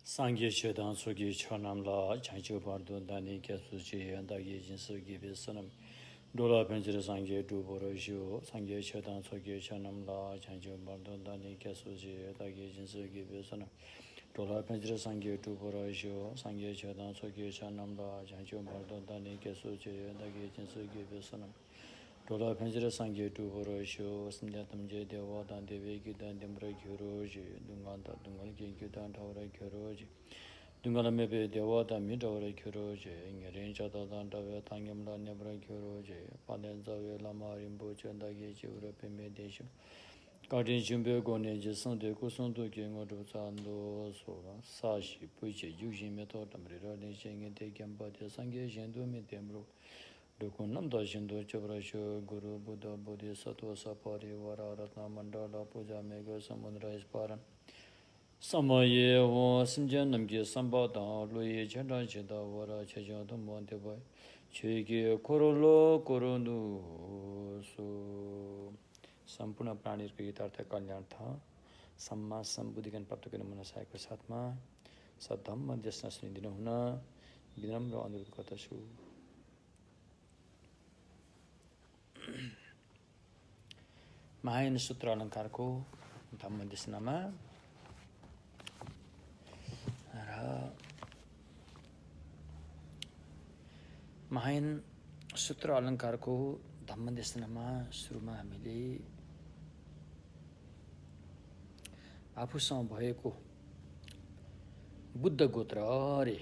상계 최단 속이 천남라 장주 발도 단위 개수지 한다기 진수기 비서는 돌아 변질 상계 두보로시오 상계 최단 속이 천남라 장주 발도 단위 개수지 한다기 진수기 비서는 돌아 변질 상계 두보로시오 상계 최단 속이 천남라 장주 발도 단위 개수지 한다기 진수기 비서는 돌아 변질 상계 두보로시오 신자담제 대화단 대외기단 dem브라 교로지 눈간다 눈간기 교단 타오라 교로지 눈간메베 대화단 미도라 교로지 인게렌자다단 다베 당염라 네브라 교로지 파덴자웨 라마림보 전다기 지우라 페메데쇼 가딘 준비고네 지선데 고선도 경어도 잔도 소라 사시 부지 유진메도 담리라 내생에 대견바데 상계 전도메 뎀로 Dukunam Dashindo Chabrasho Guru Buddha Bodhisattva Sapari Vararatna Mandala Puja Mega Samudra Isparan Samaye Ho Simjan Namgi Sambata Lui Chanda Chida Vara Chajata Montebai Chigi Korolo Koronu Su Sampuna Pranir Gitartha Kalyartha Samma Sambuddhikan Praptakana Manasayaka Satma Sadhamma Jasna Snidina Huna Vinamra Anurkatashu Mahayana सूत्र अलंकार को धम्म देशनामा र महायान सूत्र अलंकार को धम्म देशनामा सुरुमा हामीले आफूसँग भएको बुद्ध गोत्र रे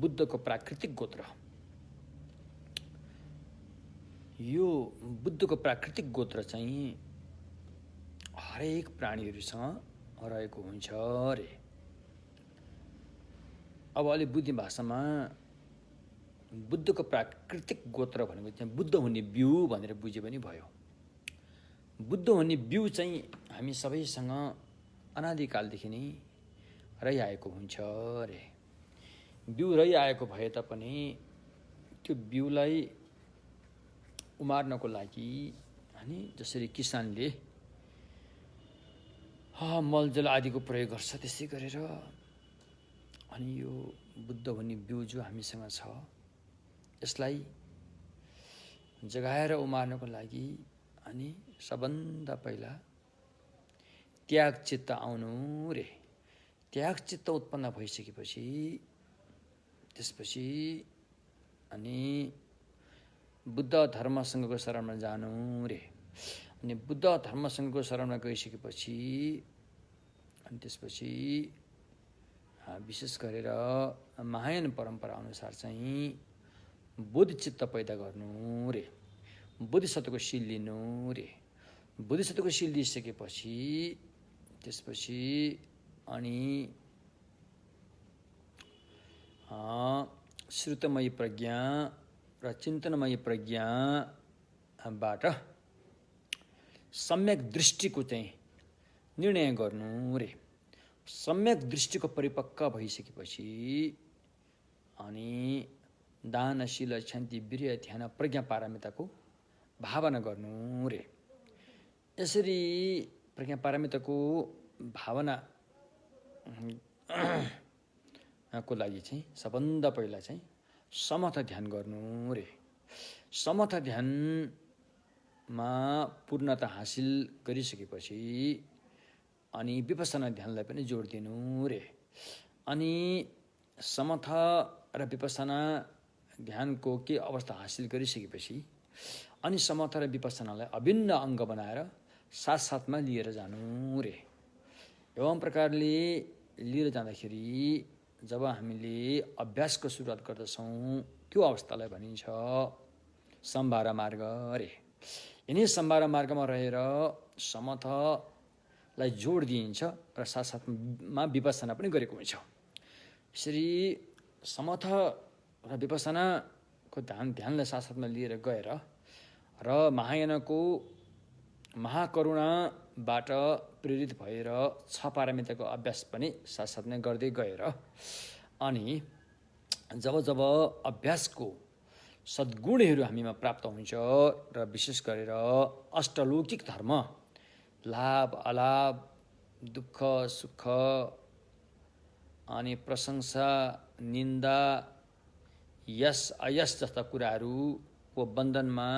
बुद्धको प्राकृतिक गोत्र यो बुद्धको प्राकृतिक गोत्र चाहिँ हरेक प्राणीहरूसँग रहेको हुन्छ रे। अब अलि बुद्धि भाषामा बुद्धको प्राकृतिक गोत्र भनेको चाहिँ बुद्ध हुने बिउ भनेर बुझे पनि भयो। बुद्ध हुने बिउ चाहिँ हामी सबैसँग अनादिकालदेखि नै रहिआएको हुन्छ रे। बिउ रहिआएको भए तापनि त्यो बिउलाई उमार्नको लागि अनि जसरी किसानले मलजल आदिको प्रयोग गर्छ त्यसै गरेर अनि यो बुद्ध भन्ने बिउ जो हामीसँग छ यसलाई जगाएर उमार्नको लागि अनि सबभन्दा पहिला त्याग चित्त आउनु रे। त्याग चित्त उत्पन्न भइसकेपछि त्यसपछि अनि बुद्ध धर्मसँगको शरणमा जानु रे। अनि बुद्ध धर्मसँगको शरणमा गइसकेपछि अनि त्यसपछि विशेष गरेर महायान परम्परा अनुसार चाहिँ बोधिचित्त पैदा गर्नु रे। बोधिसत्वको शील लिनु रे। बोधिसत्वको शील लिइसकेपछि त्यसपछि अनि श्रुतमयी प्रज्ञा र चिन्तनमय प्रज्ञाबाट सम्यक दृष्टिको चाहिँ निर्णय गर्नु रे। सम्यक दृष्टिको परिपक्व भइसकेपछि अनि दान शील शान्ति वीर्य ध्यान प्रज्ञा पारमिताको भावना गर्नु रे। यसरी प्रज्ञा पारमिताको भावना को लागि चाहिँ सबभन्दा पहिला चाहिँ समथ ध्यान गर्नु रे। समथ ध्यानमा पूर्णता हासिल गरिसकेपछि अनि विपස්සना ध्यानलाई पनि जोड दिनु रे। अनि समथ र विपස්සना ध्यानको के अवस्था हासिल गरिसकेपछि अनि समथ र विपස්සनालाई अभिन्न अङ्ग बनाएर साथसाथमा लिएर जानु रे। एवं प्रकारले लिएर जाँदाखेरि जब हामीले अभ्यासको सुरुवात गर्दछौँ त्यो अवस्थालाई भनिन्छ सम्भार मार्ग रे। यिनै सम्भार मार्गमा रहेर समथलाई जोड दिइन्छ र साथसाथमा विपස්සना पनि गरेको हुन्छ। यसरी समथ र विपස්සनाको ध्यानलाई साथसाथमा लिएर गएर र महायानको महाकरुणाबाट प्रेरित भएर 6 पारमिताको अभ्यास पनि साथसाथमै गर्दै गएर अनि जब जब अभ्यासको सद्गुणहरू हामीमा प्राप्त हुन्छ र विशेष गरेर अष्टलौकिक धर्म लाभ अलाभ दुःख सुख अनि प्रशंसा, निन्दा, यस अयस जस्ता कुराहरूको बन्धनमा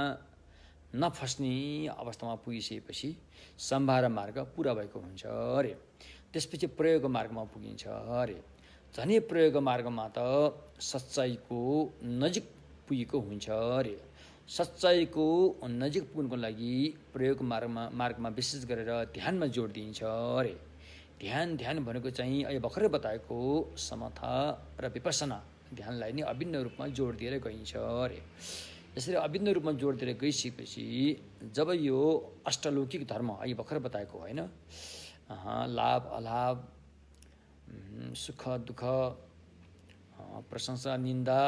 नफस्ने अवस्थामा पुगिसकेपछि सम्भार मार्ग पुरा भएको हुन्छ अरे। त्यसपछि प्रयोग मार्गमा पुगिन्छ अरे। झनै प्रयोग मार्गमा त सच्चाइको नजिक पुगेको हुन्छ अरे। सच्चाइको नजिक पुग्नको लागि प्रयोग मार्गमा विशेष गरेर ध्यानमा जोड दिइन्छ अरे। ध्यान भनेको चाहिँ अहिले भर्खरै बताएको समथा र विपස්සना ध्यानलाई नै अभिन्न रूपमा जोड दिएर गइन्छ अरे। यसरी अभिन्न रूपमा जोड दिएर गइसकेपछि जब यो अष्टलौकिक धर्म अहिले भर्खरै बताएको होइन, लाभ अलाभ, सुख दुःख, प्रशंसा निन्दा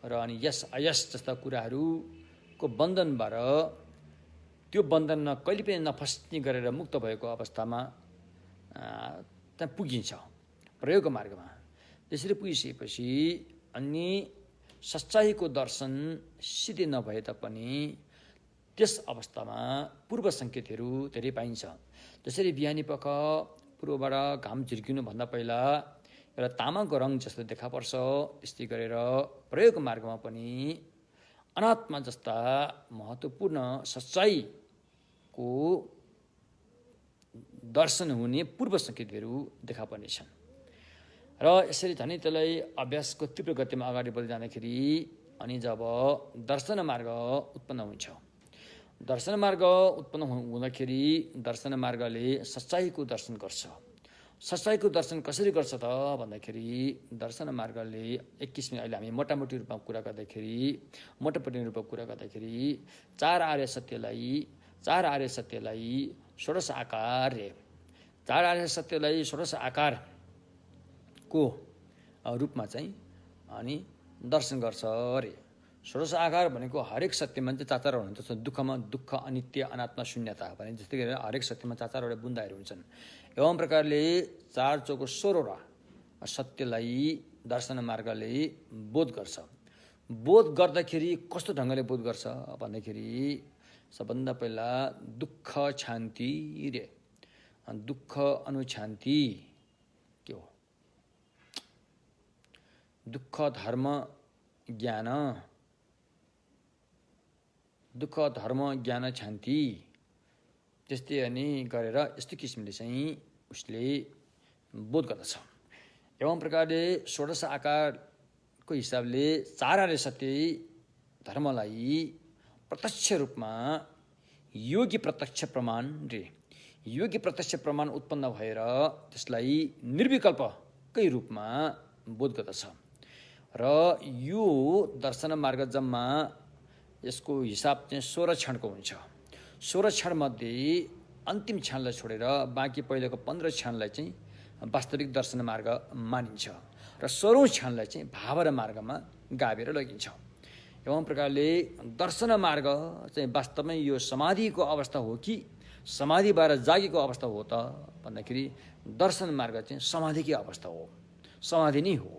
र अनि यस अयस जस्ता कुराहरूको बन्धनबाट त्यो बन्धनमा कहिले पनि नफस्ने गरेर मुक्त भएको अवस्थामा त्यहाँ पुगिन्छ प्रयोग मार्गमा। त्यसरी पुगिसकेपछि अनि सच्चाइको दर्शन सिधै नभए तापनि त्यस अवस्थामा पूर्व सङ्केतहरू धेरै पाइन्छ। जसरी बिहानी पख पूर्वबाट घाम झिर्किनुभन्दा पहिला एउटा तामाको रङ जस्तो देखा पर्छ, त्यस्तै गरेर प्रयोग मार्गमा पनि अनात्मा जस्ता महत्त्वपूर्ण सच्चाइको दर्शन हुने पूर्व सङ्केतहरू देखा पर्नेछन्। र यसरी झनै त्यसलाई अभ्यासको तीव्र गतिमा अगाडि बढ्दै जाँदाखेरि अनि जब दर्शन मार्ग उत्पन्न हुन्छ, दर्शन मार्ग उत्पन्न हुँदाखेरि दर्शन मार्गले सच्चाइको दर्शन गर्छ। सच्चाइको दर्शन कसरी गर्छ त भन्दाखेरि दर्शन मार्गले एक किसिमले अहिले हामी मोटामोटी रूपमा कुरा गर्दाखेरि चार आर्य सत्यलाई षोडश आकार रे, चार आर्य सत्यलाई षोडश आकारको रूपमा चाहिँ अनि दर्शन गर्छ अरे। षोडश आकार भनेको हरेक सत्यमा चाहिँ चारवटा हुन्छ। दुःखमा दुःख, अनित्य, अनात्मा, शून्यता भने जस्तै गरेर हरेक सत्यमा चारवटा बुन्दाहरू हुन्छन्। एवं प्रकारले 4 चौको 16वटा सत्यलाई दर्शन मार्गले बोध गर्छ। बोध गर्दाखेरि कस्तो ढङ्गले बोध गर्छ भन्दाखेरि सबभन्दा पहिला दुःख शान्ति रे, दुःख अनुशान्ति के हो, दुःख धर्म ज्ञान, दुःख धर्म ज्ञान शान्ति, त्यस्तै अनि गरेर यस्तो किसिमले चाहिँ उसले बोध गर्दछ। एवं प्रकारले षोडश आकारको हिसाबले चार आर्य सत्य धर्मलाई प्रत्यक्ष रूपमा योगी प्रत्यक्ष प्रमाण रे, योगी प्रत्यक्ष प्रमाण उत्पन्न भएर त्यसलाई निर्विकल्पकै रूपमा बोध गर्दछ। र यो दर्शन मार्ग जम्मा यसको हिसाब चाहिँ 16 क्षणको हुन्छ। 16 क्षणमध्ये अन्तिम क्षणलाई छोडेर बाँकी पहिलाको 15 क्षणलाई चाहिँ वास्तविक दर्शन मार्ग मानिन्छ र 16औं क्षणलाई चाहिँ भावना मार्गमा गाभेर लगिन्छ। एवं प्रकारले दर्शन मार्ग चाहिँ वास्तवमै यो समाधिको अवस्था हो कि समाधिबाट जागेको अवस्था हो त भन्दाखेरि दर्शन मार्ग चाहिँ समाधिकै अवस्था हो, समाधि नै हो।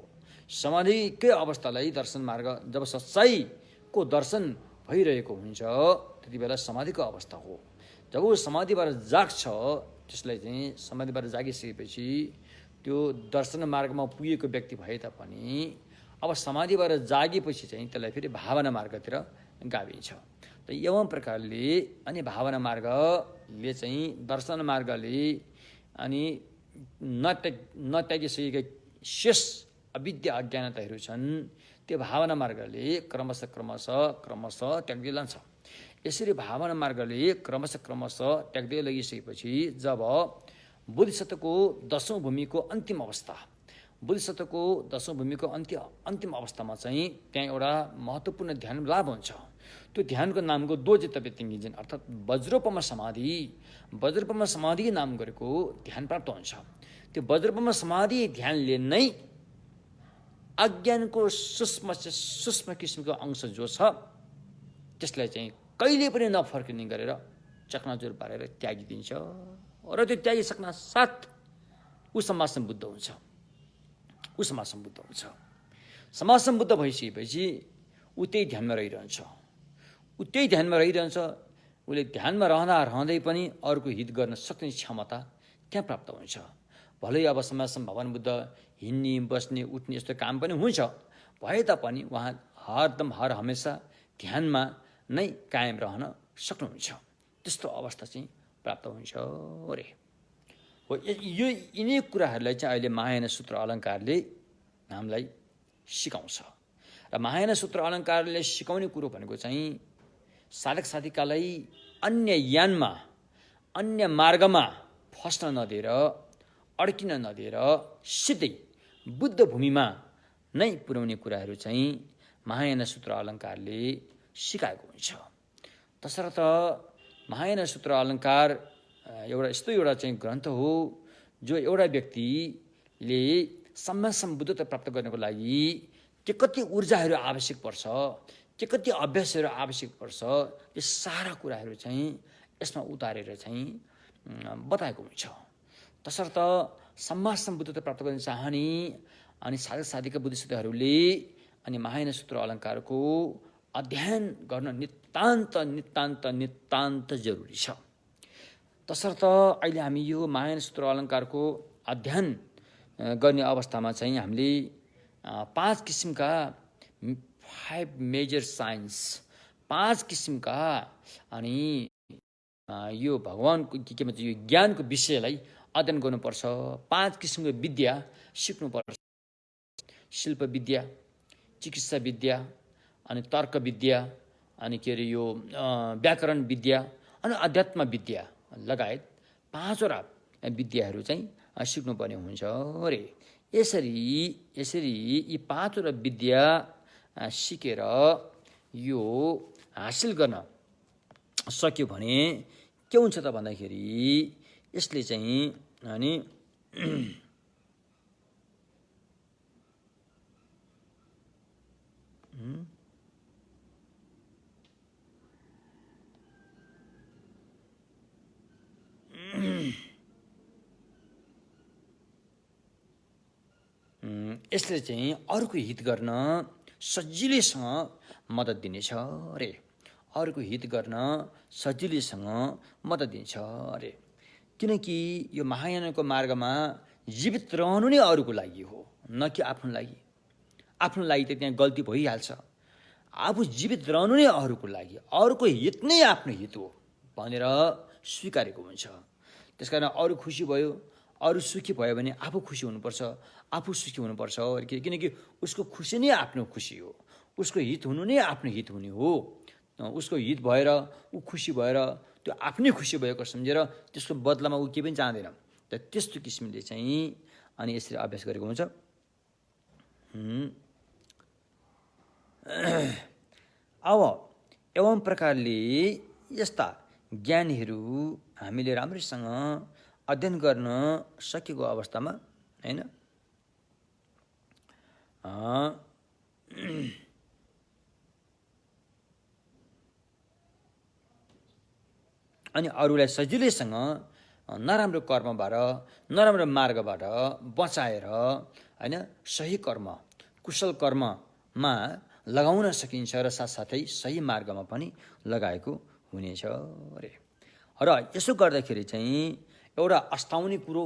समाधिकै अवस्थालाई दर्शन मार्ग जब सच्चाइको दर्शन भइरहेको हुन्छ त्यति बेला समाधिको अवस्था हो। जब ऊ समाधिबाट जाग्छ त्यसलाई चाहिँ समाधिबाट जागिसकेपछि त्यो दर्शन मार्गमा पुगेको व्यक्ति भए तापनि अब समाधिबाट जागेपछि चाहिँ त्यसलाई फेरि भावना मार्गतिर गाभिन्छ। त एवं प्रकारले अनि भावना मार्गले चाहिँ दर्शन मार्गले अनि नत्यागिसकेका शेष अविद्या अज्ञानताहरू छन्, त्यो भावना मार्गले क्रमशः त्याग्दै लान्छ। यसरी भावना मार्गले क्रमशः त्याग्दै लगिसकेपछि जब बोधिसत्वको 10औं भूमिको अन्तिम अवस्था, बोधिसत्वको 10औं भूमिको अन्तिम अवस्थामा चाहिँ त्यहाँ एउटा महत्त्वपूर्ण ध्यान लाभ हुन्छ। त्यो ध्यानको नामको दोजित व्यतिङ्गिजन अर्थात् वज्रोपमा समाधि, वज्रोपमा समाधि नाम गरेको ध्यान प्राप्त हुन्छ। त्यो वज्रोपमा समाधि ध्यानले नै अज्ञानको सूक्ष्म किसिमको अंश जो छ त्यसलाई चाहिँ कहिले पनि नफर्किने गरेर चकनाचुर पारेर त्यागिदिन्छ र त्यो त्यागिसक्न साथ ऊ समाज सम्बुद्ध हुन्छ। समाज सम्बुद्ध भइसकेपछि ऊ त्यही ध्यानमा रहिरहन्छ। उसले ध्यानमा रहँदै पनि अरूको हित गर्न सक्ने क्षमता त्यहाँ प्राप्त हुन्छ भलै अब समाजमा भगवान् बुद्ध हिँड्ने बस्ने उठ्ने यस्तो काम पनि हुन्छ, भए तापनि उहाँ हरदम हर हमेसा ध्यानमा नै कायम रहन सक्नुहुन्छ। त्यस्तो अवस्था चाहिँ प्राप्त हुन्छ रे। हो, यो यिनै कुराहरूलाई चाहिँ अहिले महायान सूत्र अलङ्कारले हामीलाई सिकाउँछ। र महायान सूत्र अलङ्कारले सिकाउने कुरो भनेको चाहिँ साधक साधिकालाई अन्य यानमा अन्य मार्गमा फस्न नदिएर अड्किन नदिएर सिधै बुद्ध भूमिमा नै पुर्याउने कुराहरू चाहिँ महायान सूत्र अलङ्कारले सिकाएको हुन्छ। तसर्थ महायान सूत्र अलङ्कार एउटा यस्तो एउटा चाहिँ ग्रन्थ हो जो एउटा व्यक्तिले सम्यक बुद्धत्व प्राप्त गर्नको लागि के कति ऊर्जाहरू आवश्यक पर्छ, के कति अभ्यासहरू आवश्यक पर्छ, यो सारा कुराहरू चाहिँ यसमा उतारेर चाहिँ बताएको हुन्छ। तसर्थ सम्मासम बुद्धत्व प्राप्त गर्न चाहने अनि साधक साधिका बुद्धिसिद्धहरूले अनि महायान सूत्र अलङ्कारको अध्ययन गर्न नितान्त नितान्त नितान्त जरुरी छ। तसर्थ अहिले हामी यो महायान सूत्र अलङ्कारको अध्ययन गर्ने अवस्थामा चाहिँ हामीले 5 किसिमका 5 मेजर साइन्स 5 किसिमका अनि यो भगवानको के भन्छ यो ज्ञानको विषयलाई अध्ययन गर्नुपर्छ। 5 किसिमको विद्या सिक्नुपर्छ। शिल्प विद्या, चिकित्सा विद्या, अनि तर्क विद्या, अनि के अरे यो व्याकरण विद्या, अनि अध्यात्म विद्या लगायत 5 वटा विद्याहरू चाहिँ सिक्नुपर्ने हुन्छ रे। यसरी यी 5 वटा विद्या सिकेर यो हासिल गर्न सक्यो भने के हुन्छ त भन्दाखेरि यसले चाहिँ अनि यसले चाहिँ अरूको हित गर्न सजिलैसँग मद्दत दिनेछ रे। अरूको हित गर्न सजिलैसँग मद्दत दिन्छ रे। किनकि यो महायानको मार्गमा जीवित रहनु नै अरूको लागि हो, न कि आफ्नो लागि। आफ्नो लागि त त्यहाँ गल्ती भइहाल्छ। आफू जीवित रहनु नै अरूको लागि, अरूको हित नै आफ्नो हित हो भनेर स्वीकारेको हुन्छ। त्यसकारण अरू खुसी भयो, अरू सुखी भयो भने आफू खुसी हुनुपर्छ, आफू सुखी हुनुपर्छ। किनकि उसको खुसी नै आफ्नो खुसी हो, उसको हित हुनु नै आफ्नो हित हुने हो। उसको हित भएर ऊ खुसी भएर त्यो आफ्नै खुसी भएको सम्झेर त्यसको बदलामा ऊ के पनि चाहँदैन। त त्यस्तो किसिमले चाहिँ अनि यसरी अभ्यास गरेको हुन्छ। अब एवं प्रकारले यस्ता ज्ञानहरू हामीले राम्रैसँग अध्ययन गर्न सकेको अवस्थामा हैन अनि अरूलाई सजिलैसँग नराम्रो कर्मबाट नराम्रो मार्गबाट बचाएर हैन सही कर्म कुशल कर्ममा लगाउन सकिन्छ र साथसाथै सही मार्गमा पनि लगाएको हुनेछ रे। र यसो गर्दाखेरि चाहिँ एउटा अस्ताउने कुरो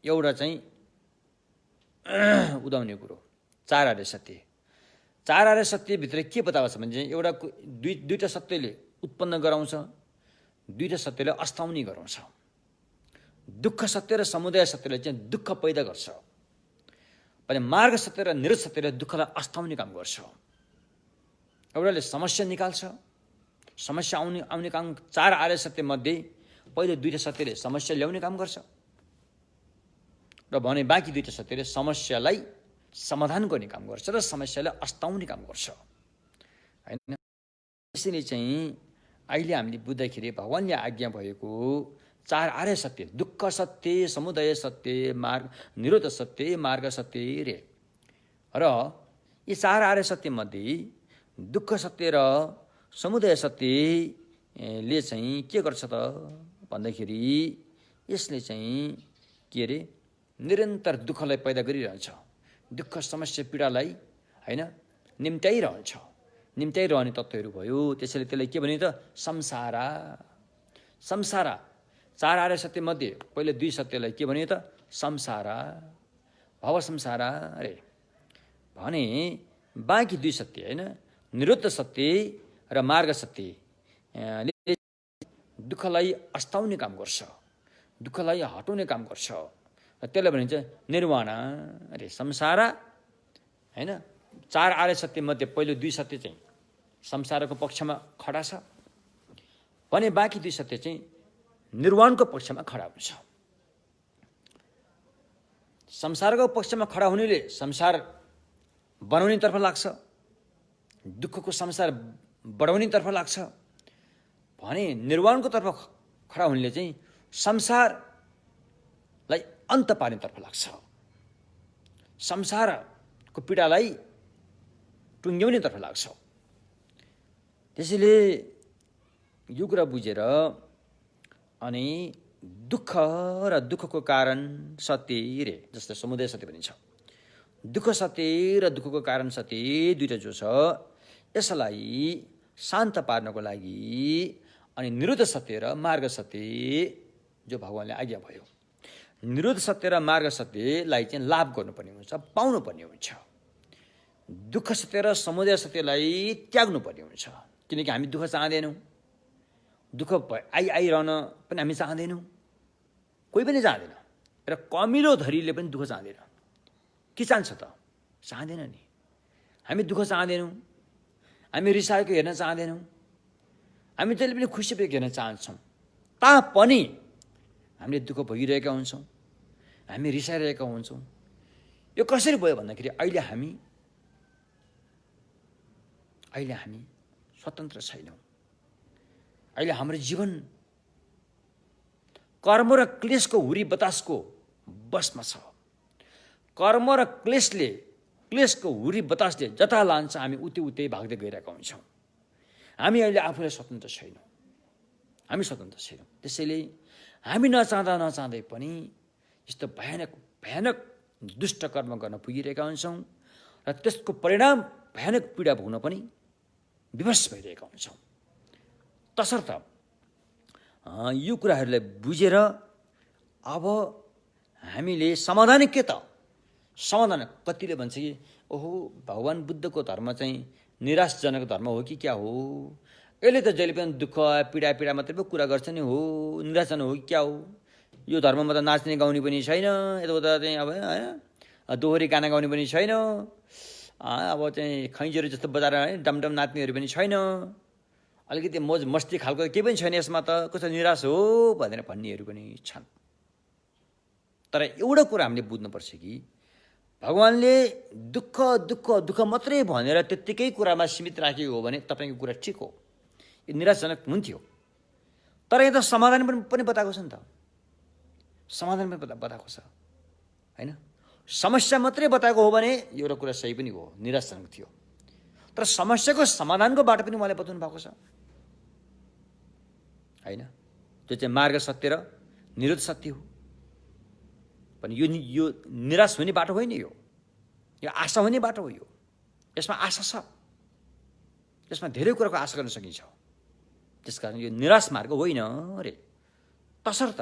एउटा चाहिँ उदाउने कुरो 4 आर्य सत्य। 4 आर्य सत्यभित्र के बताएको छ भने चाहिँ एउटा दुईटा सत्यले उत्पन्न गराउँछ, दुईटा सत्यले अस्ताउने गराउँछ। दुःख सत्य र समुदाय सत्यले चाहिँ दुःख पैदा गर्छ भने मार्ग सत्य र निरुक्त सत्यले दुःखलाई अस्ताउने काम गर्छ। एउटाले समस्या निकाल्छ, समस्या आउने काम 4 आर्य सत्य मध्ये पहिले दुईटा सत्यले समस्या ल्याउने काम गर्छ र भने बाँकी दुईटा सत्यले समस्यालाई समाधान गर्ने काम गर्छ र समस्यालाई अस्ताउने काम गर्छ हैन। त्यसैले चाहिँ अहिले हामीले बुझ्दाखेरि भगवानले आज्ञा भएको 4 आर्य सत्य दुःख सत्य, समुदाय सत्य, मार्ग निरोध सत्य, मार्ग सत्य रे। र यी 4 आर्य सत्य मध्ये दुःख सत्य र समुदाय सत्यले चाहिँ के गर्छ त भन्दाखेरि यसले चाहिँ के रे निरन्तर दुःखलाई पैदा गरिरहन्छ। दुःख समस्या पीडालाई हैन निम्त्याइरहन्छ। निम्त्याइरहने तत्त्वहरू भयो। त्यसैले त्यसलाई के भनिन्छ संसारा। संसारा, 4 आर्य सत्य मध्ये पहिले 2 सत्यलाई के भन्यो त? संसारा, भव संसारा अरे भने बाँकी 2 सत्य हैन, निरुद्ध सत्य र मार्ग सत्य दुःखलाई अस्ताउने काम गर्छ, दुःखलाई हटाउने काम गर्छ। र त्यसलाई भनिन्छ निर्वाण अरे संसार हैन। 4 आर्य सत्य मध्ये पहिलो 2 सत्य चाहिँ संसारको पक्षमा खडा छ भने बाँकी 2 सत्य चाहिँ निर्वाणको पक्षमा खडा हुन्छ। संसारको पक्षमा खडा हुनेले संसार बनाउनेतर्फ लाग्छ, दुःखको संसार बढाउनेतर्फ लाग्छ भने निर्वाणको तर्फ खडा हुनेले चाहिँ संसारलाई अन्त पार्नेतर्फ लाग्छ, संसारको पीडालाई टुङ्ग्याउनेतर्फ लाग्छ। त्यसैले यो कुरा बुझेर अनि दुःख र दुःखको कारण सत्य रे, जस्तै समुदय सत्य भनिन्छ, दुःख सत्य र दुःखको कारण सत्य दुईटा जो छ यसलाई शान्त पार्नको लागि अनि निरुद्ध सत्य र मार्ग सत्य जो भगवानले आज्ञा भयो, निरुद्ध सत्य र मार्ग सत्यलाई चाहिँ लाभ गर्नुपर्ने हुन्छ, पाउनुपर्ने हुन्छ। दुःख सत्य र समुदय सत्यलाई त्याग्नुपर्ने हुन्छ, किनकि हामी दुःख चाहँदैनौँ, दुःख आइरहन पनि हामी चाहँदैनौँ, कोही पनि चाहँदैन। र कमिलो धरीले पनि दुःख चाहँदैन। के चाहन्छ त? चाहँदैन नि। हामी दुःख चाहँदैनौँ, हामी रिसाएको हेर्न चाहँदैनौँ, हामी जहिले पनि खुसी भएको हेर्न चाहन्छौँ। तापनि हामीले दुःख भोगिरहेका हुन्छौँ, हामी रिसाइरहेका हुन्छौँ। यो कसरी भयो भन्दाखेरि अहिले हामी स्वतन्त्र छैनौँ। अहिले हाम्रो जीवन कर्म र क्लेशको हुरी बतासको बसमा छ। कर्म र क्लेशको हुरी बतासले जता लान्छ हामी उतै भाग्दै गइरहेका हुन्छौँ। हामी अहिले आफूलाई स्वतन्त्र छैनौँ, हामी स्वतन्त्र छैनौँ। त्यसैले हामी नचाहँदै पनि यस्तो भयानक दुष्ट कर्म गर्न पुगिरहेका हुन्छौँ र त्यसको परिणाम भयानक पीडा भोग्न पनि विवश भइरहेका हुन्छौँ। तसर्थ यो कुराहरूलाई बुझेर अब हामीले समाधान के त? समाधान कतिले भन्छ कि ओहो भगवान बुद्धको धर्म चाहिँ निराशजनक धर्म हो कि क्या हो, यसले त जहिले पनि दुःख पीडा मात्रै पो कुरा गर्छ नि हो, निराशजनक हो कि क्या हो, यो धर्ममा त नाच्ने गाउने पनि छैन, यताउता चाहिँ अब होइन दोहोरी गाना गाउने पनि छैन, अब चाहिँ खैँजहरू जस्तो बजाएर डमडम नाच्नेहरू पनि छैन, अलिकति मोज मस्ती खालको केही पनि छैन यसमा त, कस्तो निराश हो भनेर भन्नेहरू पनि छन्। तर एउटा कुरा हामीले बुझ्नुपर्छ कि भगवानले दुःख मात्रै भनेर त्यत्तिकै कुरामा सीमित राखेको हो भने तपाईँको कुरा ठिक हो, यो निराशजनक हुन्थ्यो। तर यहाँ त समाधान पनि बताएको छ नि त, समाधान पनि बताएको छ होइन। समस्या मात्रै बताएको हो भने एउटा कुरा सही पनि हो, निराशजनक थियो। तर समस्याको समाधानको बाटो पनि उहाँले बताउनु भएको छ होइन, त्यो चाहिँ मार्ग सत्य र निरुद्ध सत्य हो। पनि यो निराश हुने बाटो होइन, यो आशा हुने बाटो हो। यसमा आशा छ, यसमा धेरै कुराको आशा गर्न सकिन्छ। त्यसकारण यो निराश मार्ग होइन रे। तसर्थ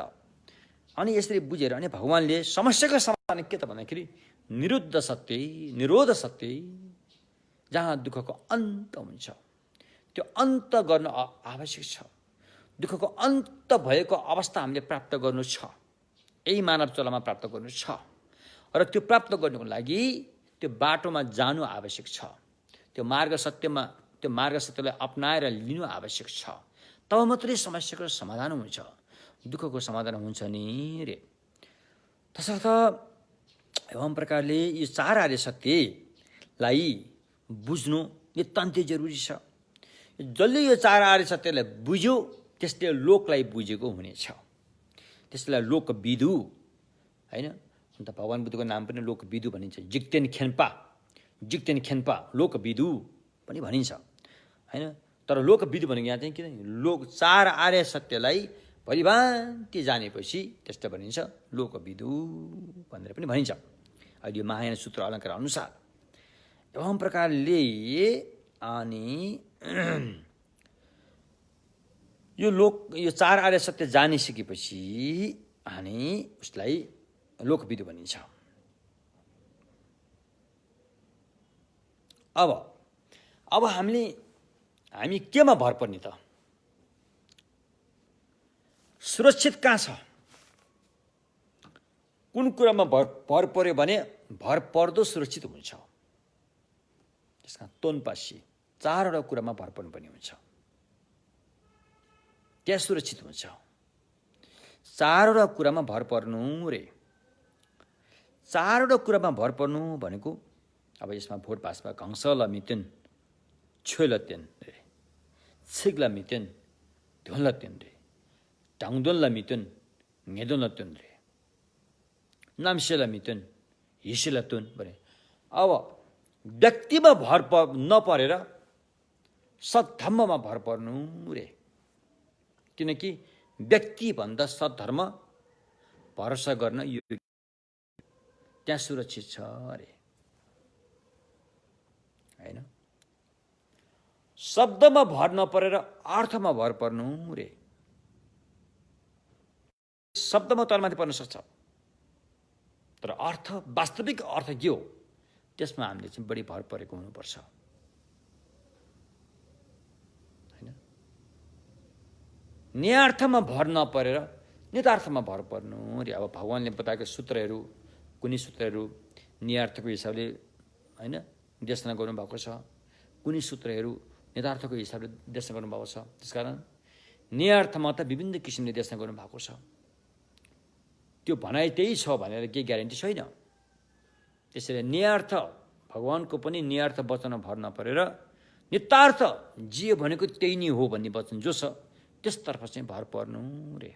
अनि यसरी बुझेर अनि भगवानले समस्याको समाधान के त भन्दाखेरि निरुद्ध सत्य, निरोध सत्य, जहाँ दुःखको अन्त हुन्छ त्यो अन्त गर्न आवश्यक छ। दुःखको अन्त भएको अवस्था हामीले प्राप्त गर्नु छ, यही मानव चलामा प्राप्त गर्नु छ। र त्यो प्राप्त गर्नुको लागि त्यो बाटोमा जानु आवश्यक छ, त्यो मार्ग सत्यलाई अपनाएर लिनु आवश्यक छ। तब मात्रै समस्याको समाधान हुन्छ, दुःखको समाधान हुन्छ नि रे। तसर्थ एवं प्रकारले यो 4 आर्य सत्यलाई बुझ्नु नितान्तै जरुरी छ। जसले यो 4 आर्य सत्यलाई बुझ्यो त्यसले लोकलाई बुझेको हुनेछ, त्यसलाई लोकविदु होइन। अन्त भगवान बुद्धको नाम पनि लोकविदु भनिन्छ, जिक्तेन खेन्पा लोकविदु पनि भनिन्छ होइन। तर लोकविदु भनेको यहाँ चाहिँ किन 4 आर्य सत्यलाई भलिभान्ति जानेपछि त्यसलाई भनिन्छ लोकविदु भनेर पनि भनिन्छ अहिले महायान सूत्र अलङ्कार अनुसार। एवं प्रकारले अनि यो 4 आर्य सत्य जानिसकेपछि हामी उसलाई लोकविदु भनिन्छ। अब हामी केमा भर पर्ने त? सुरक्षित कहाँ छ? कुन कुरामा भर पर्यो भने भर पर्दो सुरक्षित हुन्छ? त्यसका तोनपासी 4वटा कुरामा भर पर्नुपर्ने हुन्छ, त्यहाँ सुरक्षित हुन्छ। 4वटा कुरामा भर पर्नु रे। 4वटा कुरामा भर पर्नु भनेको अब यसमा भोट भाषमा घंस लमितेन छ्वेलतेन रे, छिग लमितेन ध्वलतेन रे, ढाङदोन लमितेन ङेदोन लतेन रे, नामसे लमितेन हिसेलतुन भने। अब व्यक्तिमा भर नपरेर सद्धर्ममा भर पर्नु रे। किनकि व्यक्ति भन्दा सद्धर्म भरोसा गर्न यो त्यहाँ सुरक्षित छ अरे, हैन? शब्दमा भर नपरेर अर्थमा भर पर्नु रे। शब्दमा तलमाथि पर्न सक्छ, तर अर्थ, वास्तविक अर्थ के हो त्यसमा हामीले चाहिँ बढी भर परेको हुनुपर्छ, हैन? न्यायार्थमा भर नपरेर नितार्थमा भर पर्नु रे। अब भगवानले बताएको सूत्रहरू, कुनै सूत्रहरू न्यायार्थको हिसाबले, हैन, देशना गर्नुभएको छ, कुनै सूत्रहरू नितार्थको हिसाबले देशना गर्नुभएको छ। त्यसकारण न्यायार्थमा त विभिन्न किसिमले देशना गर्नुभएको छ। त्यो भनाइ त्यही छ भनेर केही ग्यारेन्टी छैन। त्यसैले न्यायार्थ भगवानको पनि न्यायार्थ वचनमा भर नपरेर नितार्थ जे भनेको त्यही नै हो भन्ने वचन जो छ त्यसतर्फ चाहिँ भर पर्नु रे।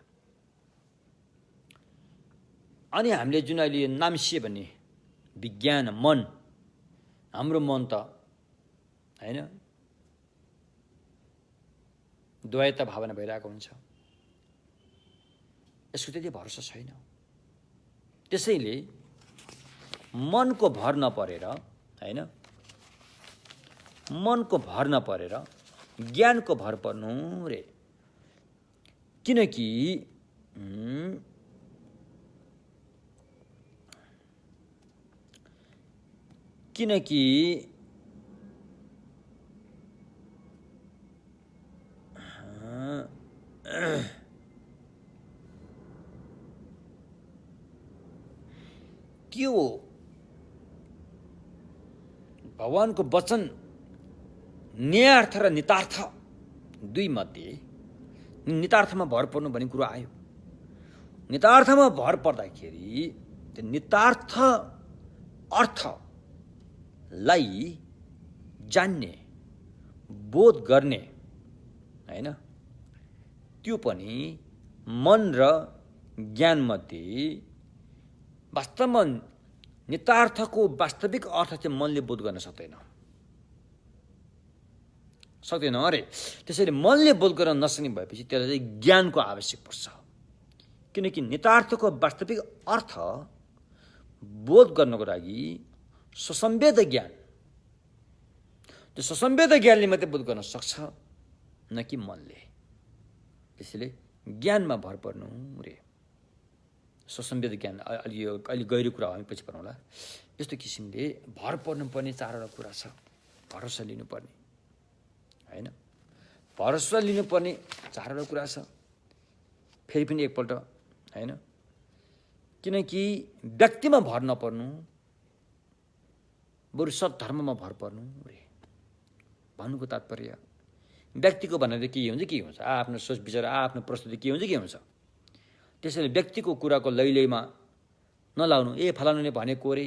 अनि हामीले जुन अहिले नामसे भन्ने विज्ञान, मन, हाम्रो मन त हैन द्वैत भावना भइरहेको हुन्छ, यसको त्यति भरोसा छैन। त्यसैले मनको भर नपरेर, हैन, मनको भर नपरेर ज्ञानको भर पर्नु रे। किनकि त्यो भगवानको वचन न्यायार्थ र नितार्थ दुई मध्ये नितार्थमा भर पर्नु भन्ने कुरो आयो। नितार्थमा भर पर्दाखेरि त्यो नितार्थ अर्थलाई जान्ने, बोध गर्ने, हैन, त्यो पनि मन र ज्ञान मध्ये वास्तवमा नितार्थको वास्तविक अर्थ चाहिँ मनले बोध गर्न सक्दैन अरे। त्यसैले मनले बोध गर्न नसक्ने भएपछि त्यसलाई चाहिँ ज्ञानको आवश्यक पर्छ। किनकि नितार्थको वास्तविक अर्थ बोध गर्नको लागि सुसंवेद ज्ञान, त्यो सुसंवेद ज्ञानले मात्रै बोध गर्न सक्छ, न कि मनले। त्यसैले ज्ञानमा भर पर्नु रे। सुसंवेद ज्ञान अलि गहिरो कुरा हो, हामी पछि पढौँला। यस्तो किसिमले भर पर्नुपर्ने 4वटा कुरा छ। भरोसा लिनुपर्ने, हैन, भरोसा लिनुपर्ने 4वटा कुरा छ। फेरि पनि एकपल्ट, हैन, किनकि व्यक्तिमा भर नपर्नु, बरु सद्धर्ममा भर पर्नु रे। भन्नुको तात्पर्य व्यक्तिको भनेर के हुन्छ, आफ्नो सोच विचार, आफ्नो प्रस्तुति के हुन्छ। त्यसैले व्यक्तिको कुराको लैलैमा नलाउनु। फलानुले भनेको रे,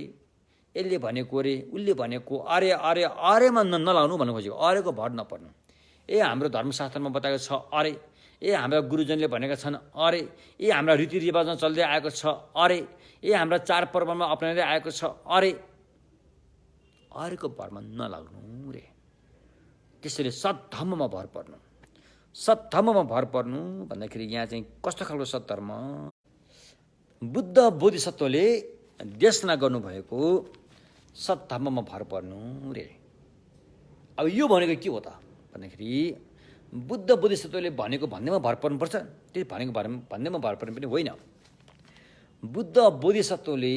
यसले भनेको रे, उसले भनेको अरेमा नलाउनु भन्नु खोजेको। अरेको भर नपर्नु। हाम्रो धर्मशास्त्रमा बताएको छ अरे, हाम्रा गुरुजनले भनेका छन् अरे, हाम्रा रीतिरिवाजमा चल्दै आएको छ अरे, हाम्रा चाडपर्वमा अपनाउँदै आएको छ अरेको भरमा नलाग्नु रे। त्यसैले सद्धर्ममा भर पर्नु। सद्धर्ममा भर पर्नु भन्दाखेरि यहाँ चाहिँ कस्तो खालको सद्धर्म? बुद्ध बोधिसत्वले देशना गर्नुभएको सद्धर्ममा भर पर्नु रे। अब यो भनेको के हो त भन्दाखेरि बुद्ध बोधिसत्वले भनेको भन्दैमा भर पर्नुपर्छ, त्यो भनेको भन्दैमा भर पर्ने पनि होइन। बुद्ध बोधिसत्वले